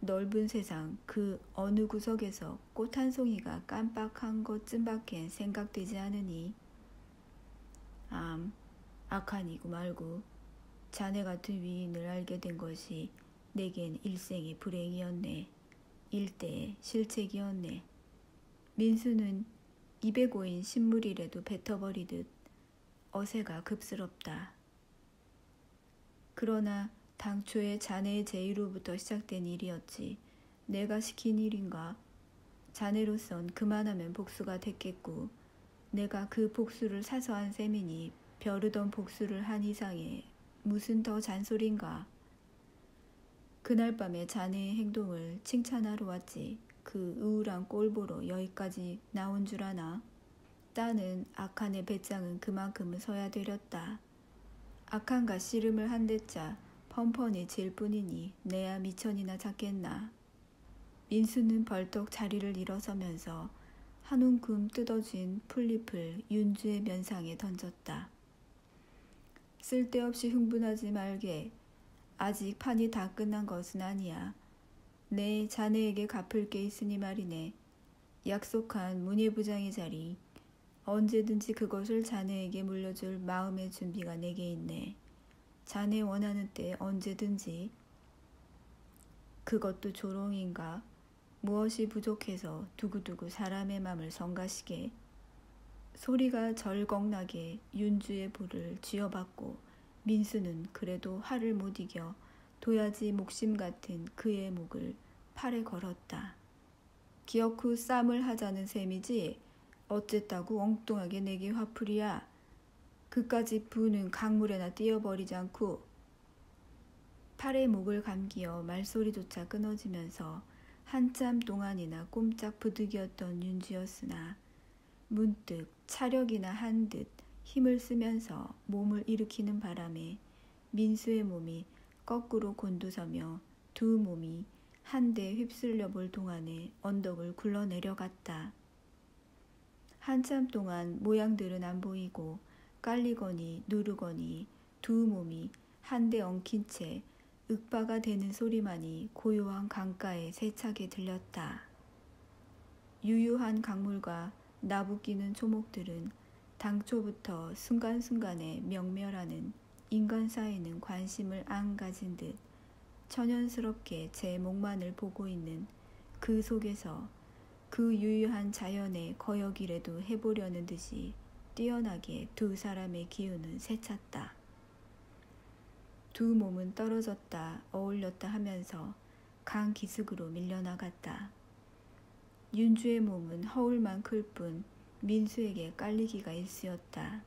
넓은 세상 그 어느 구석에서 꽃 한 송이가 깜빡한 것쯤밖엔 생각되지 않으니 악한이고 말고 자네 같은 위인을 알게 된 것이 내겐 일생의 불행이었네. 일대의 실책이었네. 민수는 입에 고인 신물이라도 뱉어버리듯 어세가 급스럽다. 그러나 당초에 자네의 제의로부터 시작된 일이었지. 내가 시킨 일인가? 자네로선 그만하면 복수가 됐겠고 내가 그 복수를 사서한 셈이니 벼르던 복수를 한 이상의 무슨 더 잔소린가. 그날 밤에 자네의 행동을 칭찬하러 왔지. 그 우울한 꼴 보러 여기까지 나온 줄 아나? 따는 악한의 배짱은 그만큼은 서야 되렸다. 악한과 씨름을 한 대자 펀펀히 질 뿐이니 내야 미천이나 잡겠나. 민수는 벌떡 자리를 일어서면서 한 움큼 뜯어진 풀잎을 윤주의 면상에 던졌다. 쓸데없이 흥분하지 말게. 아직 판이 다 끝난 것은 아니야. 내 자네에게 갚을 게 있으니 말이네. 약속한 문예부장의 자리 언제든지 그것을 자네에게 물려줄 마음의 준비가 내게 있네. 자네 원하는 때 언제든지. 그것도 조롱인가? 무엇이 부족해서 두고두고 사람의 맘을 성가시게. 소리가 절걱나게 윤주의 볼을 쥐어받고 민수는 그래도 화를 못 이겨 도야지 목심 같은 그의 목을 팔에 걸었다. 기어코 쌈을 하자는 셈이지 어쨌다고 엉뚱하게 내게 화풀이야. 그까지 부는 강물에나 띄어버리지 않고. 팔에 목을 감기어 말소리조차 끊어지면서 한참 동안이나 꼼짝 부득이었던 윤주였으나 문득 차력이나 한 듯 힘을 쓰면서 몸을 일으키는 바람에 민수의 몸이 거꾸로 곤두서며 두 몸이 한데 휩쓸려 볼 동안에 언덕을 굴러내려갔다. 한참 동안 모양들은 안 보이고 깔리거니 누르거니 두 몸이 한데 엉킨 채 윽바가 되는 소리만이 고요한 강가에 세차게 들렸다. 유유한 강물과 나부끼는 초목들은 당초부터 순간순간에 명멸하는 인간 사이는 관심을 안 가진 듯 천연스럽게 제 목만을 보고 있는 그 속에서 그 유유한 자연의 거역이라도 해보려는 듯이 뛰어나게 두 사람의 기운은 세찼다. 두 몸은 떨어졌다 어울렸다 하면서 강 기슭으로 밀려나갔다. 윤주의 몸은 허울만 클 뿐 민수에게 깔리기가 일쑤였다.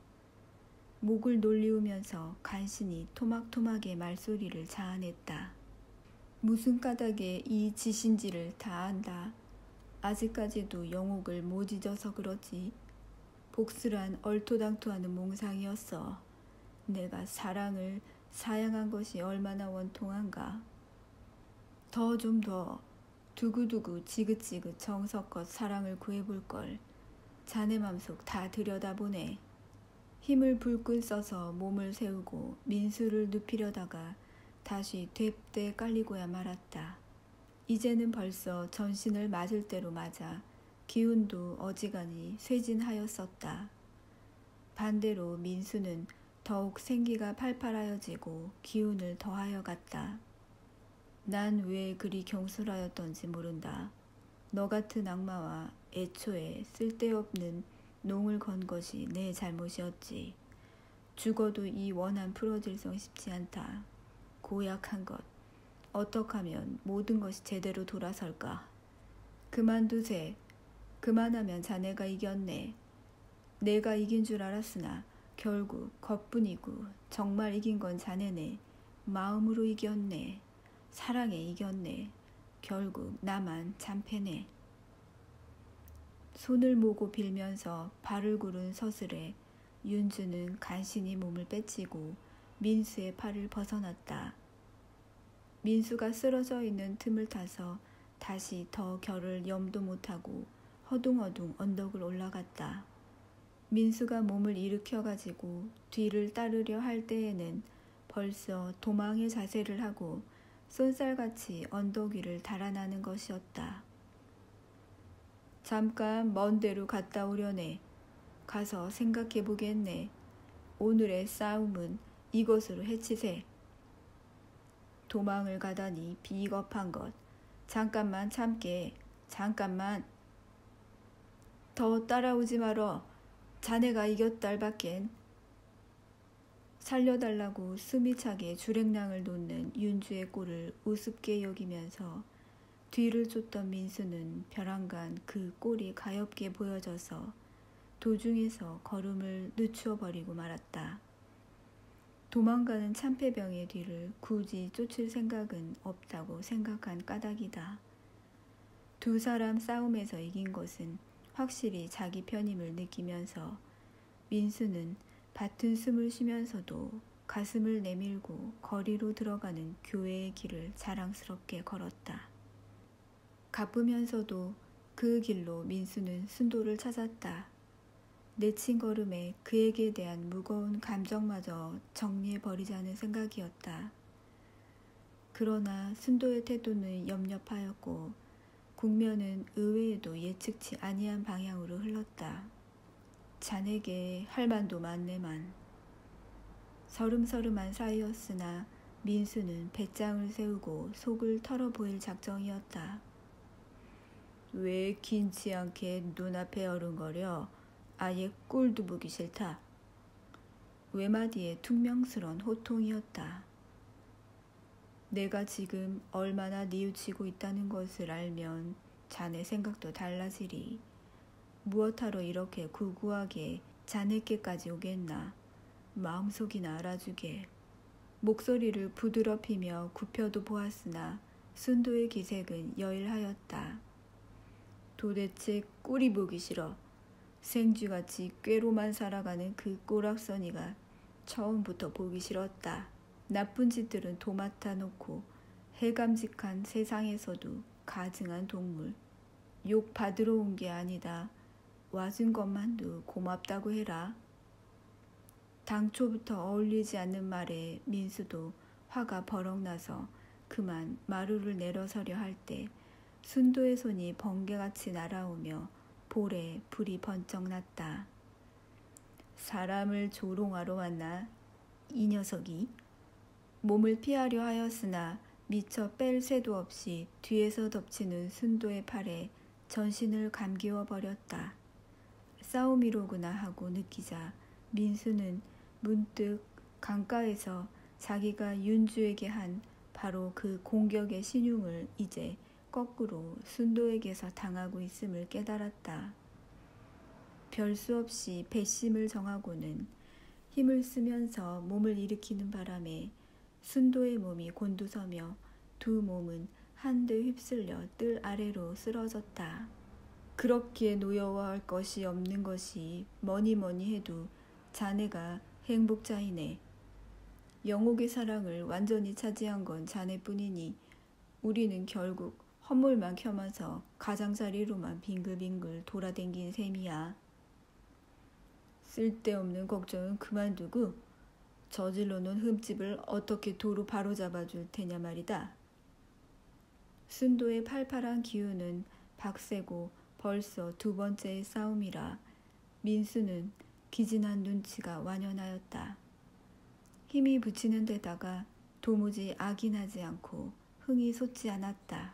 목을 놀리우면서 간신히 토막토막의 말소리를 자아냈다. 무슨 까닭에 이 짓인지를 다 안다. 아직까지도 영옥을 못 잊어서 그러지. 복수란 얼토당토하는 몽상이었어. 내가 사랑을 사양한 것이 얼마나 원통한가. 좀 더 두고두고 지긋지긋 정성껏 사랑을 구해볼걸. 자네 맘속 다 들여다보네. 힘을 불끈 써서 몸을 세우고 민수를 눕히려다가 다시 되때 깔리고야 말았다. 이제는 벌써 전신을 맞을 대로 맞아 기운도 어지간히 쇠진하였었다. 반대로 민수는 더욱 생기가 팔팔하여지고 기운을 더하여 갔다. 난 왜 그리 경솔하였던지 모른다. 너 같은 악마와 애초에 쓸데없는 농을 건 것이 내 잘못이었지. 죽어도 이 원한 풀어질성 싶지 않다. 고약한 것. 어떻게 하면 모든 것이 제대로 돌아설까? 그만두세. 그만하면 자네가 이겼네. 내가 이긴 줄 알았으나 결국 것뿐이고 정말 이긴 건 자네네. 마음으로 이겼네. 사랑에 이겼네. 결국 나만 참패네. 손을 모고 빌면서 발을 구른 서슬에 윤주는 간신히 몸을 빼치고 민수의 팔을 벗어났다. 민수가 쓰러져 있는 틈을 타서 다시 더 결을 염도 못하고 허둥허둥 언덕을 올라갔다. 민수가 몸을 일으켜가지고 뒤를 따르려 할 때에는 벌써 도망의 자세를 하고 쏜살같이 언덕 위를 달아나는 것이었다. 잠깐 먼 데로 갔다 오려네. 가서 생각해보겠네. 오늘의 싸움은 이것으로 해치세. 도망을 가다니 비겁한 것. 잠깐만 참게. 잠깐만. 더 따라오지 말어. 자네가 이겼달밖엔. 살려달라고 숨이 차게 주랭랑을 놓는 윤주의 꼴을 우습게 여기면서 뒤를 쫓던 민수는 벼랑간 그 꼴이 가엾게 보여져서 도중에서 걸음을 늦추어 버리고 말았다. 도망가는 참패병의 뒤를 굳이 쫓을 생각은 없다고 생각한 까닭이다. 두 사람 싸움에서 이긴 것은 확실히 자기 편임을 느끼면서 민수는 밭은 숨을 쉬면서도 가슴을 내밀고 거리로 들어가는 교회의 길을 자랑스럽게 걸었다. 가쁘면서도 그 길로 민수는 순도를 찾았다. 내친 걸음에 그에게 대한 무거운 감정마저 정리해버리자는 생각이었다. 그러나 순도의 태도는 염렵하였고 국면은 의외에도 예측치 아니한 방향으로 흘렀다. 자네게 할 만도 많네만. 서름서름한 사이였으나 민수는 배짱을 세우고 속을 털어보일 작정이었다. 왜 긴치 않게 눈앞에 어른거려? 아예 꼴도 보기 싫다. 외마디에 퉁명스런 호통이었다. 내가 지금 얼마나 뉘우치고 있다는 것을 알면 자네 생각도 달라지리. 무엇하러 이렇게 구구하게 자네께까지 오겠나. 마음속이나 알아주게. 목소리를 부드럽히며 굽혀도 보았으나 순도의 기색은 여일하였다. 도대체 꼴이 보기 싫어. 생쥐같이 꾀로만 살아가는 그 꼬락서니가 처음부터 보기 싫었다. 나쁜 짓들은 도맡아 놓고 해감직한 세상에서도 가증한 동물. 욕 받으러 온 게 아니다. 와준 것만도 고맙다고 해라. 당초부터 어울리지 않는 말에 민수도 화가 버럭 나서 그만 마루를 내려서려 할 때 순도의 손이 번개같이 날아오며 볼에 불이 번쩍 났다. 사람을 조롱하러 왔나? 이 녀석이? 몸을 피하려 하였으나 미처 뺄 새도 없이 뒤에서 덮치는 순도의 팔에 전신을 감기워 버렸다. 싸움이로구나 하고 느끼자 민수는 문득 강가에서 자기가 윤주에게 한 바로 그 공격의 신용을 이제 거꾸로 순도에게서 당하고 있음을 깨달았다. 별 수 없이 배심을 정하고는 힘을 쓰면서 몸을 일으키는 바람에 순도의 몸이 곤두서며 두 몸은 한데 휩쓸려 뜰 아래로 쓰러졌다. 그렇게 노여워할 것이 없는 것이 뭐니 해도 자네가 행복자이네. 영옥의 사랑을 완전히 차지한 건 자네뿐이니 우리는 결국 헛물만 켜면서 가장자리로만 빙글빙글 돌아댕긴 셈이야. 쓸데없는 걱정은 그만두고 저질러 놓은 흠집을 어떻게 도로 바로잡아 줄 테냐 말이다. 순도의 팔팔한 기운은 박세고 벌써 두 번째의 싸움이라 민수는 기진한 눈치가 완연하였다. 힘이 붙이는 데다가 도무지 악이 나지 않고 흥이 솟지 않았다.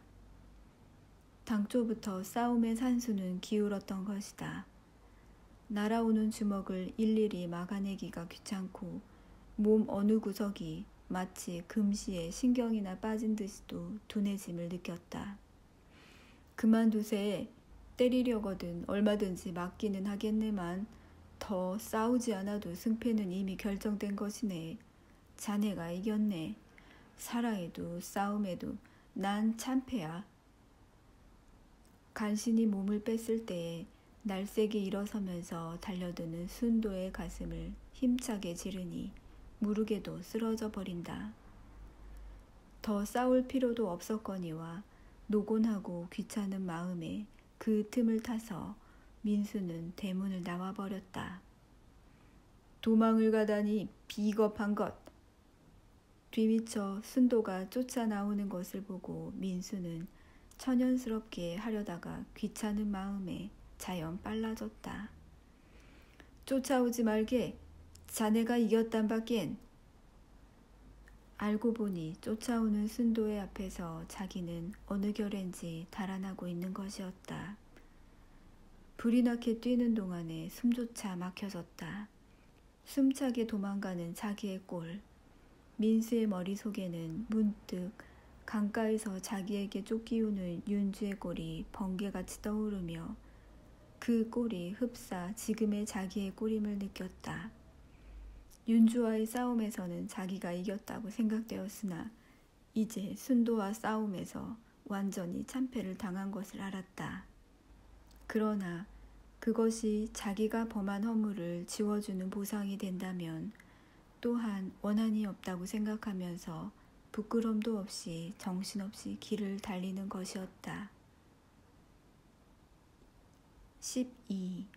당초부터 싸움의 산수는 기울었던 것이다. 날아오는 주먹을 일일이 막아내기가 귀찮고 몸 어느 구석이 마치 금시에 신경이나 빠진 듯이도 둔해짐을 느꼈다. 그만두세. 때리려거든 얼마든지 맞기는 하겠네만 더 싸우지 않아도 승패는 이미 결정된 것이네. 자네가 이겼네. 사랑에도 싸움에도 난 참패야. 간신히 몸을 뺐을 때에 날쌔게 일어서면서 달려드는 순도의 가슴을 힘차게 지르니 무르게도 쓰러져 버린다. 더 싸울 필요도 없었거니와 노곤하고 귀찮은 마음에 그 틈을 타서 민수는 대문을 나와버렸다. 도망을 가다니 비겁한 것. 뒤미쳐 순도가 쫓아 나오는 것을 보고 민수는 천연스럽게 하려다가 귀찮은 마음에 자연 빨라졌다. 쫓아오지 말게. 자네가 이겼단 밖엔. 알고 보니 쫓아오는 순도의 앞에서 자기는 어느 결엔지 달아나고 있는 것이었다. 불이 나게 뛰는 동안에 숨조차 막혀졌다. 숨차게 도망가는 자기의 꼴. 민수의 머릿속에는 문득 강가에서 자기에게 쫓기우는 윤주의 꼴이 번개같이 떠오르며 그 꼴이 흡사 지금의 자기의 꼴임을 느꼈다. 윤주와의 싸움에서는 자기가 이겼다고 생각되었으나 이제 순도와 싸움에서 완전히 참패를 당한 것을 알았다. 그러나 그것이 자기가 범한 허물을 지워주는 보상이 된다면 또한 원한이 없다고 생각하면서 부끄럼도 없이 정신없이 길을 달리는 것이었다. 12.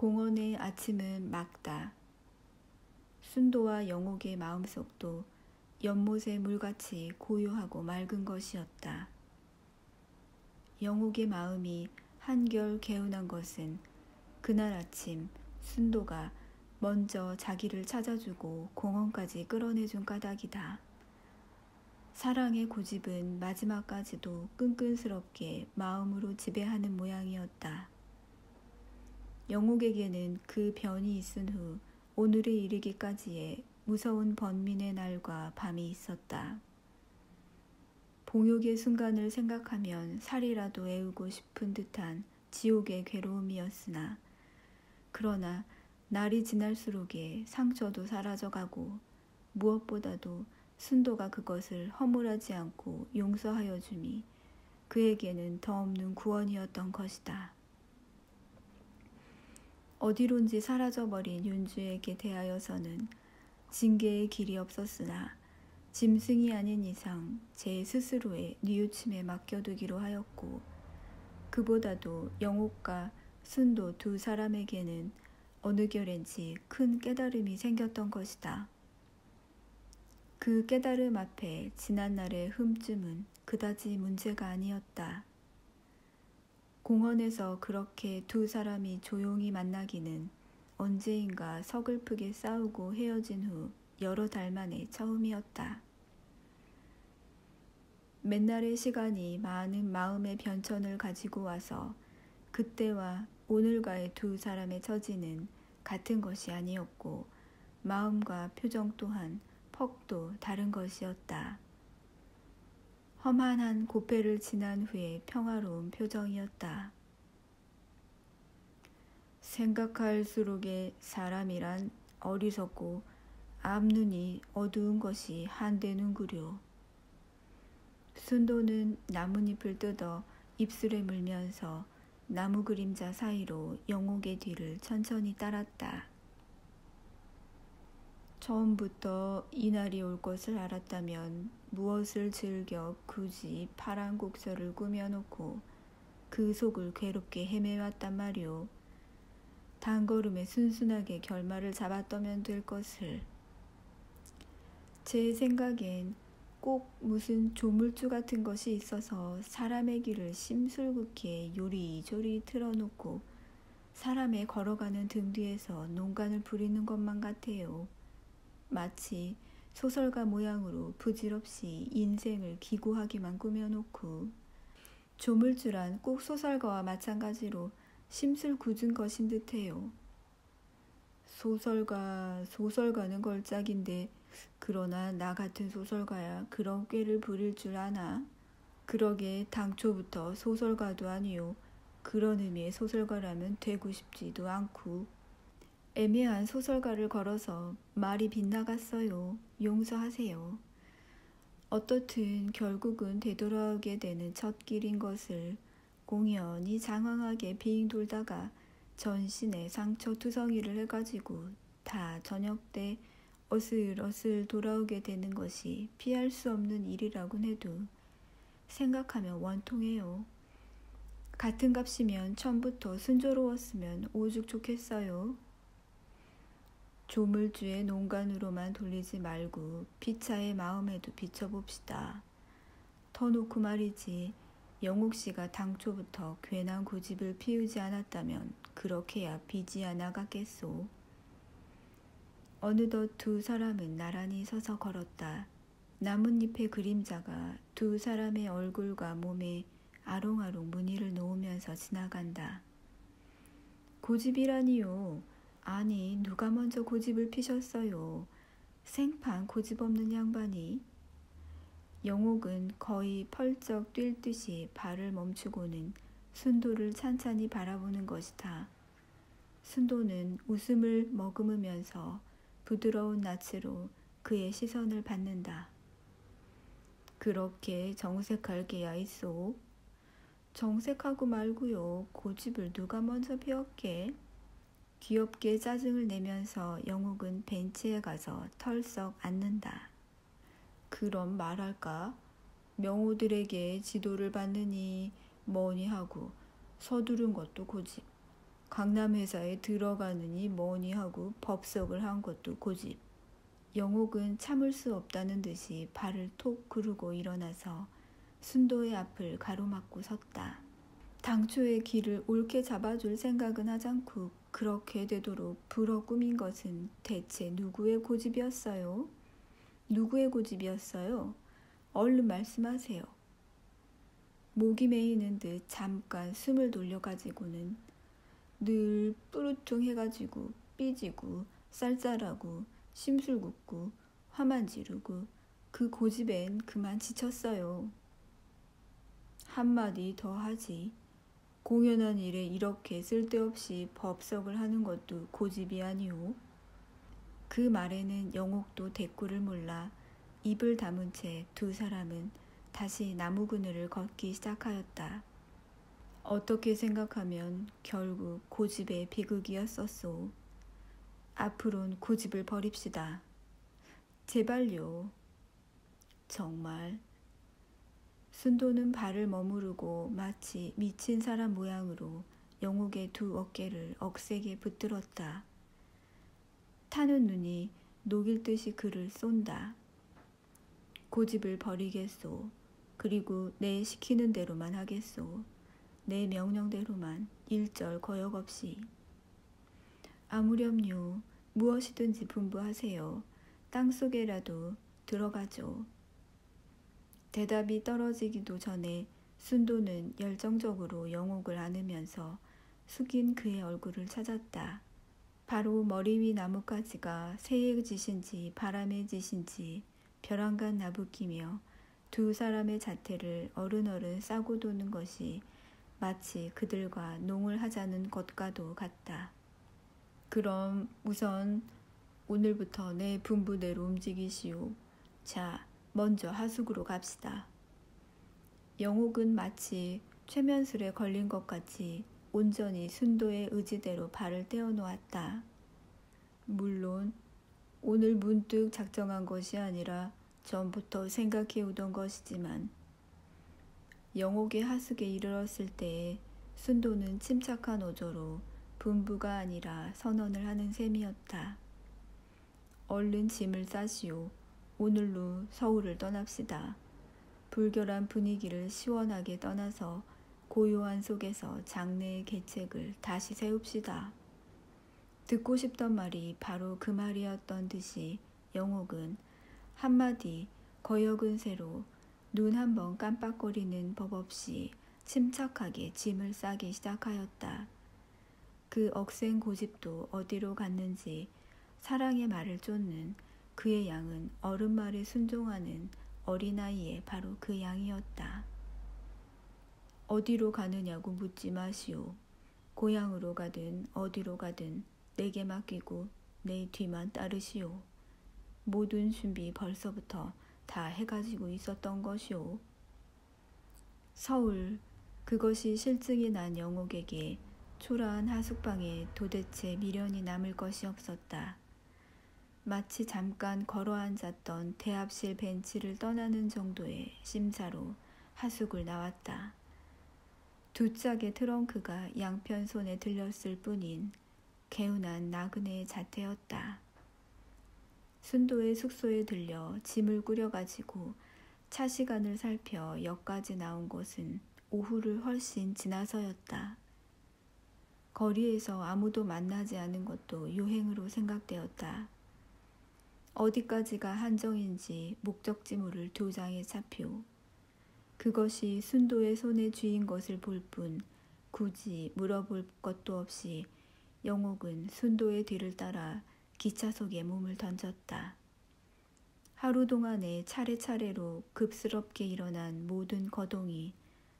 공원의 아침은 맑다. 순도와 영옥의 마음속도 연못의 물같이 고요하고 맑은 것이었다. 영옥의 마음이 한결 개운한 것은 그날 아침 순도가 먼저 자기를 찾아주고 공원까지 끌어내준 까닭이다. 사랑의 고집은 마지막까지도 끈끈스럽게 마음으로 지배하는 모양이었다. 영옥에게는 그 변이 있은 후 오늘에 이르기까지의 무서운 번민의 날과 밤이 있었다. 봉욕의 순간을 생각하면 살이라도 애우고 싶은 듯한 지옥의 괴로움이었으나 그러나 날이 지날수록에 상처도 사라져가고 무엇보다도 순도가 그것을 허물하지 않고 용서하여 주니 그에게는 더없는 구원이었던 것이다. 어디론지 사라져버린 윤주에게 대하여서는 징계의 길이 없었으나 짐승이 아닌 이상 제 스스로의 뉘우침에 맡겨두기로 하였고 그보다도 영옥과 순도 두 사람에게는 어느 결엔지 큰 깨달음이 생겼던 것이다. 그 깨달음 앞에 지난날의 흠쯤은 그다지 문제가 아니었다. 공원에서 그렇게 두 사람이 조용히 만나기는 언제인가 서글프게 싸우고 헤어진 후 여러 달 만에 처음이었다. 맨날의 시간이 많은 마음의 변천을 가지고 와서 그때와 오늘과의 두 사람의 처지는 같은 것이 아니었고 마음과 표정 또한 퍽도 다른 것이었다. 험한한 고패를 지난 후에 평화로운 표정이었다. 생각할수록에 사람이란 어리석고 앞눈이 어두운 것이 한대는구려. 순도는 나뭇잎을 뜯어 입술에 물면서 나무 그림자 사이로 영옥의 뒤를 천천히 따랐다. 처음부터 이날이 올 것을 알았다면 무엇을 즐겨 굳이 파란 곡설을 꾸며놓고 그 속을 괴롭게 헤매왔단 말이오. 단걸음에 순순하게 결말을 잡았더면 될 것을. 제 생각엔 꼭 무슨 조물주 같은 것이 있어서 사람의 길을 심술궂게 요리조리 틀어놓고 사람의 걸어가는 등 뒤에서 농간을 부리는 것만 같아요. 마치 소설가 모양으로 부질없이 인생을 기구하게만 꾸며놓고 조물주란 꼭 소설가와 마찬가지로 심술 굳은 것인 듯해요. 소설가는 걸작인데 그러나 나 같은 소설가야 그런 꾀를 부릴 줄 아나? 그러게 당초부터 소설가도 아니요. 그런 의미의 소설가라면 되고 싶지도 않고 애매한 소설가를 걸어서 말이 빗나갔어요. 용서하세요. 어떻든 결국은 되돌아오게 되는 첫 길인 것을 공연히 장황하게 빙 돌다가 전신에 상처투성이를 해가지고 다 저녁 때 어슬어슬 돌아오게 되는 것이 피할 수 없는 일이라곤 해도 생각하면 원통해요. 같은 값이면 처음부터 순조로웠으면 오죽 좋겠어요. 조물주의 농간으로만 돌리지 말고 피차의 마음에도 비춰봅시다. 터놓고 말이지 영옥 씨가 당초부터 괜한 고집을 피우지 않았다면 그렇게야 비지야 나갔겠소. 어느덧 두 사람은 나란히 서서 걸었다. 나뭇잎의 그림자가 두 사람의 얼굴과 몸에 아롱아롱 무늬를 놓으면서 지나간다. 고집이라니요. 아니 누가 먼저 고집을 피셨어요. 생판 고집 없는 양반이. 영옥은 거의 펄쩍 뛸 듯이 발을 멈추고는 순도를 찬찬히 바라보는 것이다. 순도는 웃음을 머금으면서 부드러운 낯으로 그의 시선을 받는다. 그렇게 정색할 게야 있어? 정색하고 말고요. 고집을 누가 먼저 피웠게? 귀엽게 짜증을 내면서 영옥은 벤치에 가서 털썩 앉는다. 그럼 말할까? 명호들에게 지도를 받느니 뭐니 하고 서두른 것도 고집. 강남회사에 들어가느니 뭐니 하고 법석을 한 것도 고집. 영옥은 참을 수 없다는 듯이 발을 톡 구르고 일어나서 순도의 앞을 가로막고 섰다. 당초의 길을 옳게 잡아줄 생각은 하지 않고 그렇게 되도록 불어 꾸민 것은 대체 누구의 고집이었어요? 누구의 고집이었어요? 얼른 말씀하세요. 목이 메이는 듯 잠깐 숨을 돌려가지고는 늘 뿌르퉁해가지고 삐지고 쌀쌀하고 심술궂고 화만 지르고 그 고집엔 그만 지쳤어요. 한마디 더 하지. 공연한 일에 이렇게 쓸데없이 법석을 하는 것도 고집이 아니오. 그 말에는 영옥도 대꾸를 몰라 입을 다문 채 두 사람은 다시 나무 그늘을 걷기 시작하였다. 어떻게 생각하면 결국 고집의 비극이었었소. 앞으론 고집을 버립시다. 제발요. 정말. 순도는 발을 머무르고 마치 미친 사람 모양으로 영옥의 두 어깨를 억세게 붙들었다. 타는 눈이 녹일 듯이 그를 쏜다. 고집을 버리겠소. 그리고 내 시키는 대로만 하겠소. 내 명령대로만 일절 거역 없이. 아무렴요. 무엇이든지 분부하세요. 땅속에라도 들어가죠. 대답이 떨어지기도 전에 순도는 열정적으로 영옥을 안으면서 숙인 그의 얼굴을 찾았다. 바로 머리 위 나뭇가지가 새의 짓인지 바람의 짓인지 벼랑간 나부끼며 두 사람의 자태를 어른어른 싸고 도는 것이 마치 그들과 농을 하자는 것과도 같다. 그럼 우선 오늘부터 내 분부대로 움직이시오. 자, 먼저 하숙으로 갑시다. 영옥은 마치 최면술에 걸린 것 같이 온전히 순도의 의지대로 발을 떼어놓았다. 물론 오늘 문득 작정한 것이 아니라 전부터 생각해오던 것이지만 영옥의 하숙에 이르렀을 때에 순도는 침착한 어조로 분부가 아니라 선언을 하는 셈이었다. 얼른 짐을 싸시오. 오늘로 서울을 떠납시다. 불결한 분위기를 시원하게 떠나서 고요한 속에서 장래의 계책을 다시 세웁시다. 듣고 싶던 말이 바로 그 말이었던 듯이 영옥은 한마디 거역은 새로 눈 한 번 깜빡거리는 법 없이 침착하게 짐을 싸기 시작하였다. 그 억센 고집도 어디로 갔는지 사랑의 말을 쫓는 그의 양은 어른 말에 순종하는 어린아이의 바로 그 양이었다. 어디로 가느냐고 묻지 마시오. 고향으로 가든 어디로 가든 내게 맡기고 내 뒤만 따르시오. 모든 준비 벌써부터 다 해가지고 있었던 것이오. 서울, 그것이 실증이 난 영옥에게 초라한 하숙방에 도대체 미련이 남을 것이 없었다. 마치 잠깐 걸어 앉았던 대합실 벤치를 떠나는 정도의 심사로 하숙을 나왔다. 두 짝의 트렁크가 양편 손에 들렸을 뿐인 개운한 나그네의 자태였다. 순도의 숙소에 들려 짐을 꾸려가지고 차 시간을 살펴 역까지 나온 것은 오후를 훨씬 지나서였다. 거리에서 아무도 만나지 않은 것도 유행으로 생각되었다. 어디까지가 한정인지 목적지물을 두 장의 차표. 그것이 순도의 손에 쥐인 것을 볼 뿐 굳이 물어볼 것도 없이 영옥은 순도의 뒤를 따라 기차 속에 몸을 던졌다. 하루 동안에 차례차례로 급스럽게 일어난 모든 거동이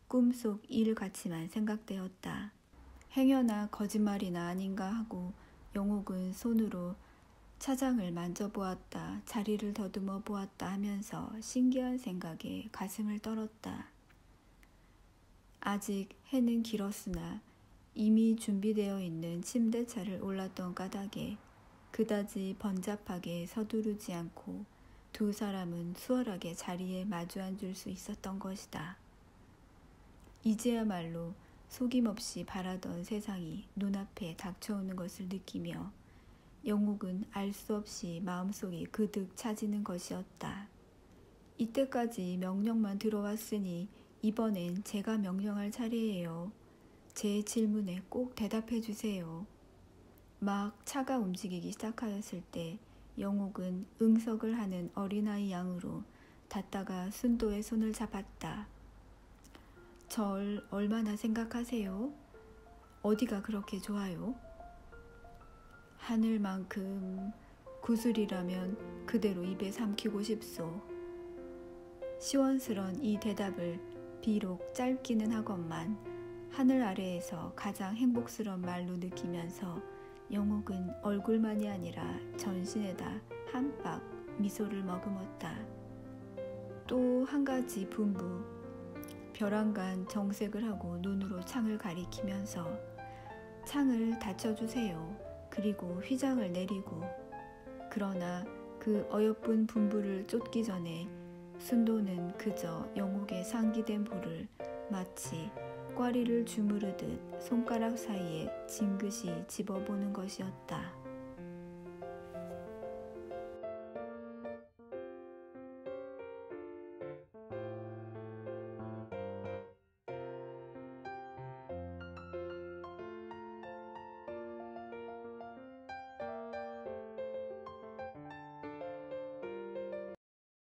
꿈속 일같이만 생각되었다. 행여나 거짓말이나 아닌가 하고 영옥은 손으로 차장을 만져보았다, 자리를 더듬어 보았다 하면서 신기한 생각에 가슴을 떨었다. 아직 해는 길었으나 이미 준비되어 있는 침대차를 올랐던 까닭에 그다지 번잡하게 서두르지 않고 두 사람은 수월하게 자리에 마주 앉을 수 있었던 것이다. 이제야말로 속임없이 바라던 세상이 눈앞에 닥쳐오는 것을 느끼며 영옥은 알 수 없이 마음속이 그득 차지는 것이었다. 이때까지 명령만 들어왔으니 이번엔 제가 명령할 차례예요. 제 질문에 꼭 대답해 주세요. 막 차가 움직이기 시작하였을 때 영옥은 응석을 하는 어린아이 양으로 닫다가 순도의 손을 잡았다. 절 얼마나 생각하세요? 어디가 그렇게 좋아요? 하늘만큼 구슬이라면 그대로 입에 삼키고 싶소. 시원스런 이 대답을 비록 짧기는 하건만 하늘 아래에서 가장 행복스러운 말로 느끼면서 영옥은 얼굴만이 아니라 전신에다 한박 미소를 머금었다. 또 한 가지 분부. 벼랑간 정색을 하고 눈으로 창을 가리키면서 창을 닫혀주세요. 그리고 휘장을 내리고. 그러나 그 어여쁜 분부를 쫓기 전에 순도는 그저 영옥의 상기된 볼을 마치 꽈리를 주무르듯 손가락 사이에 징긋이 집어보는 것이었다.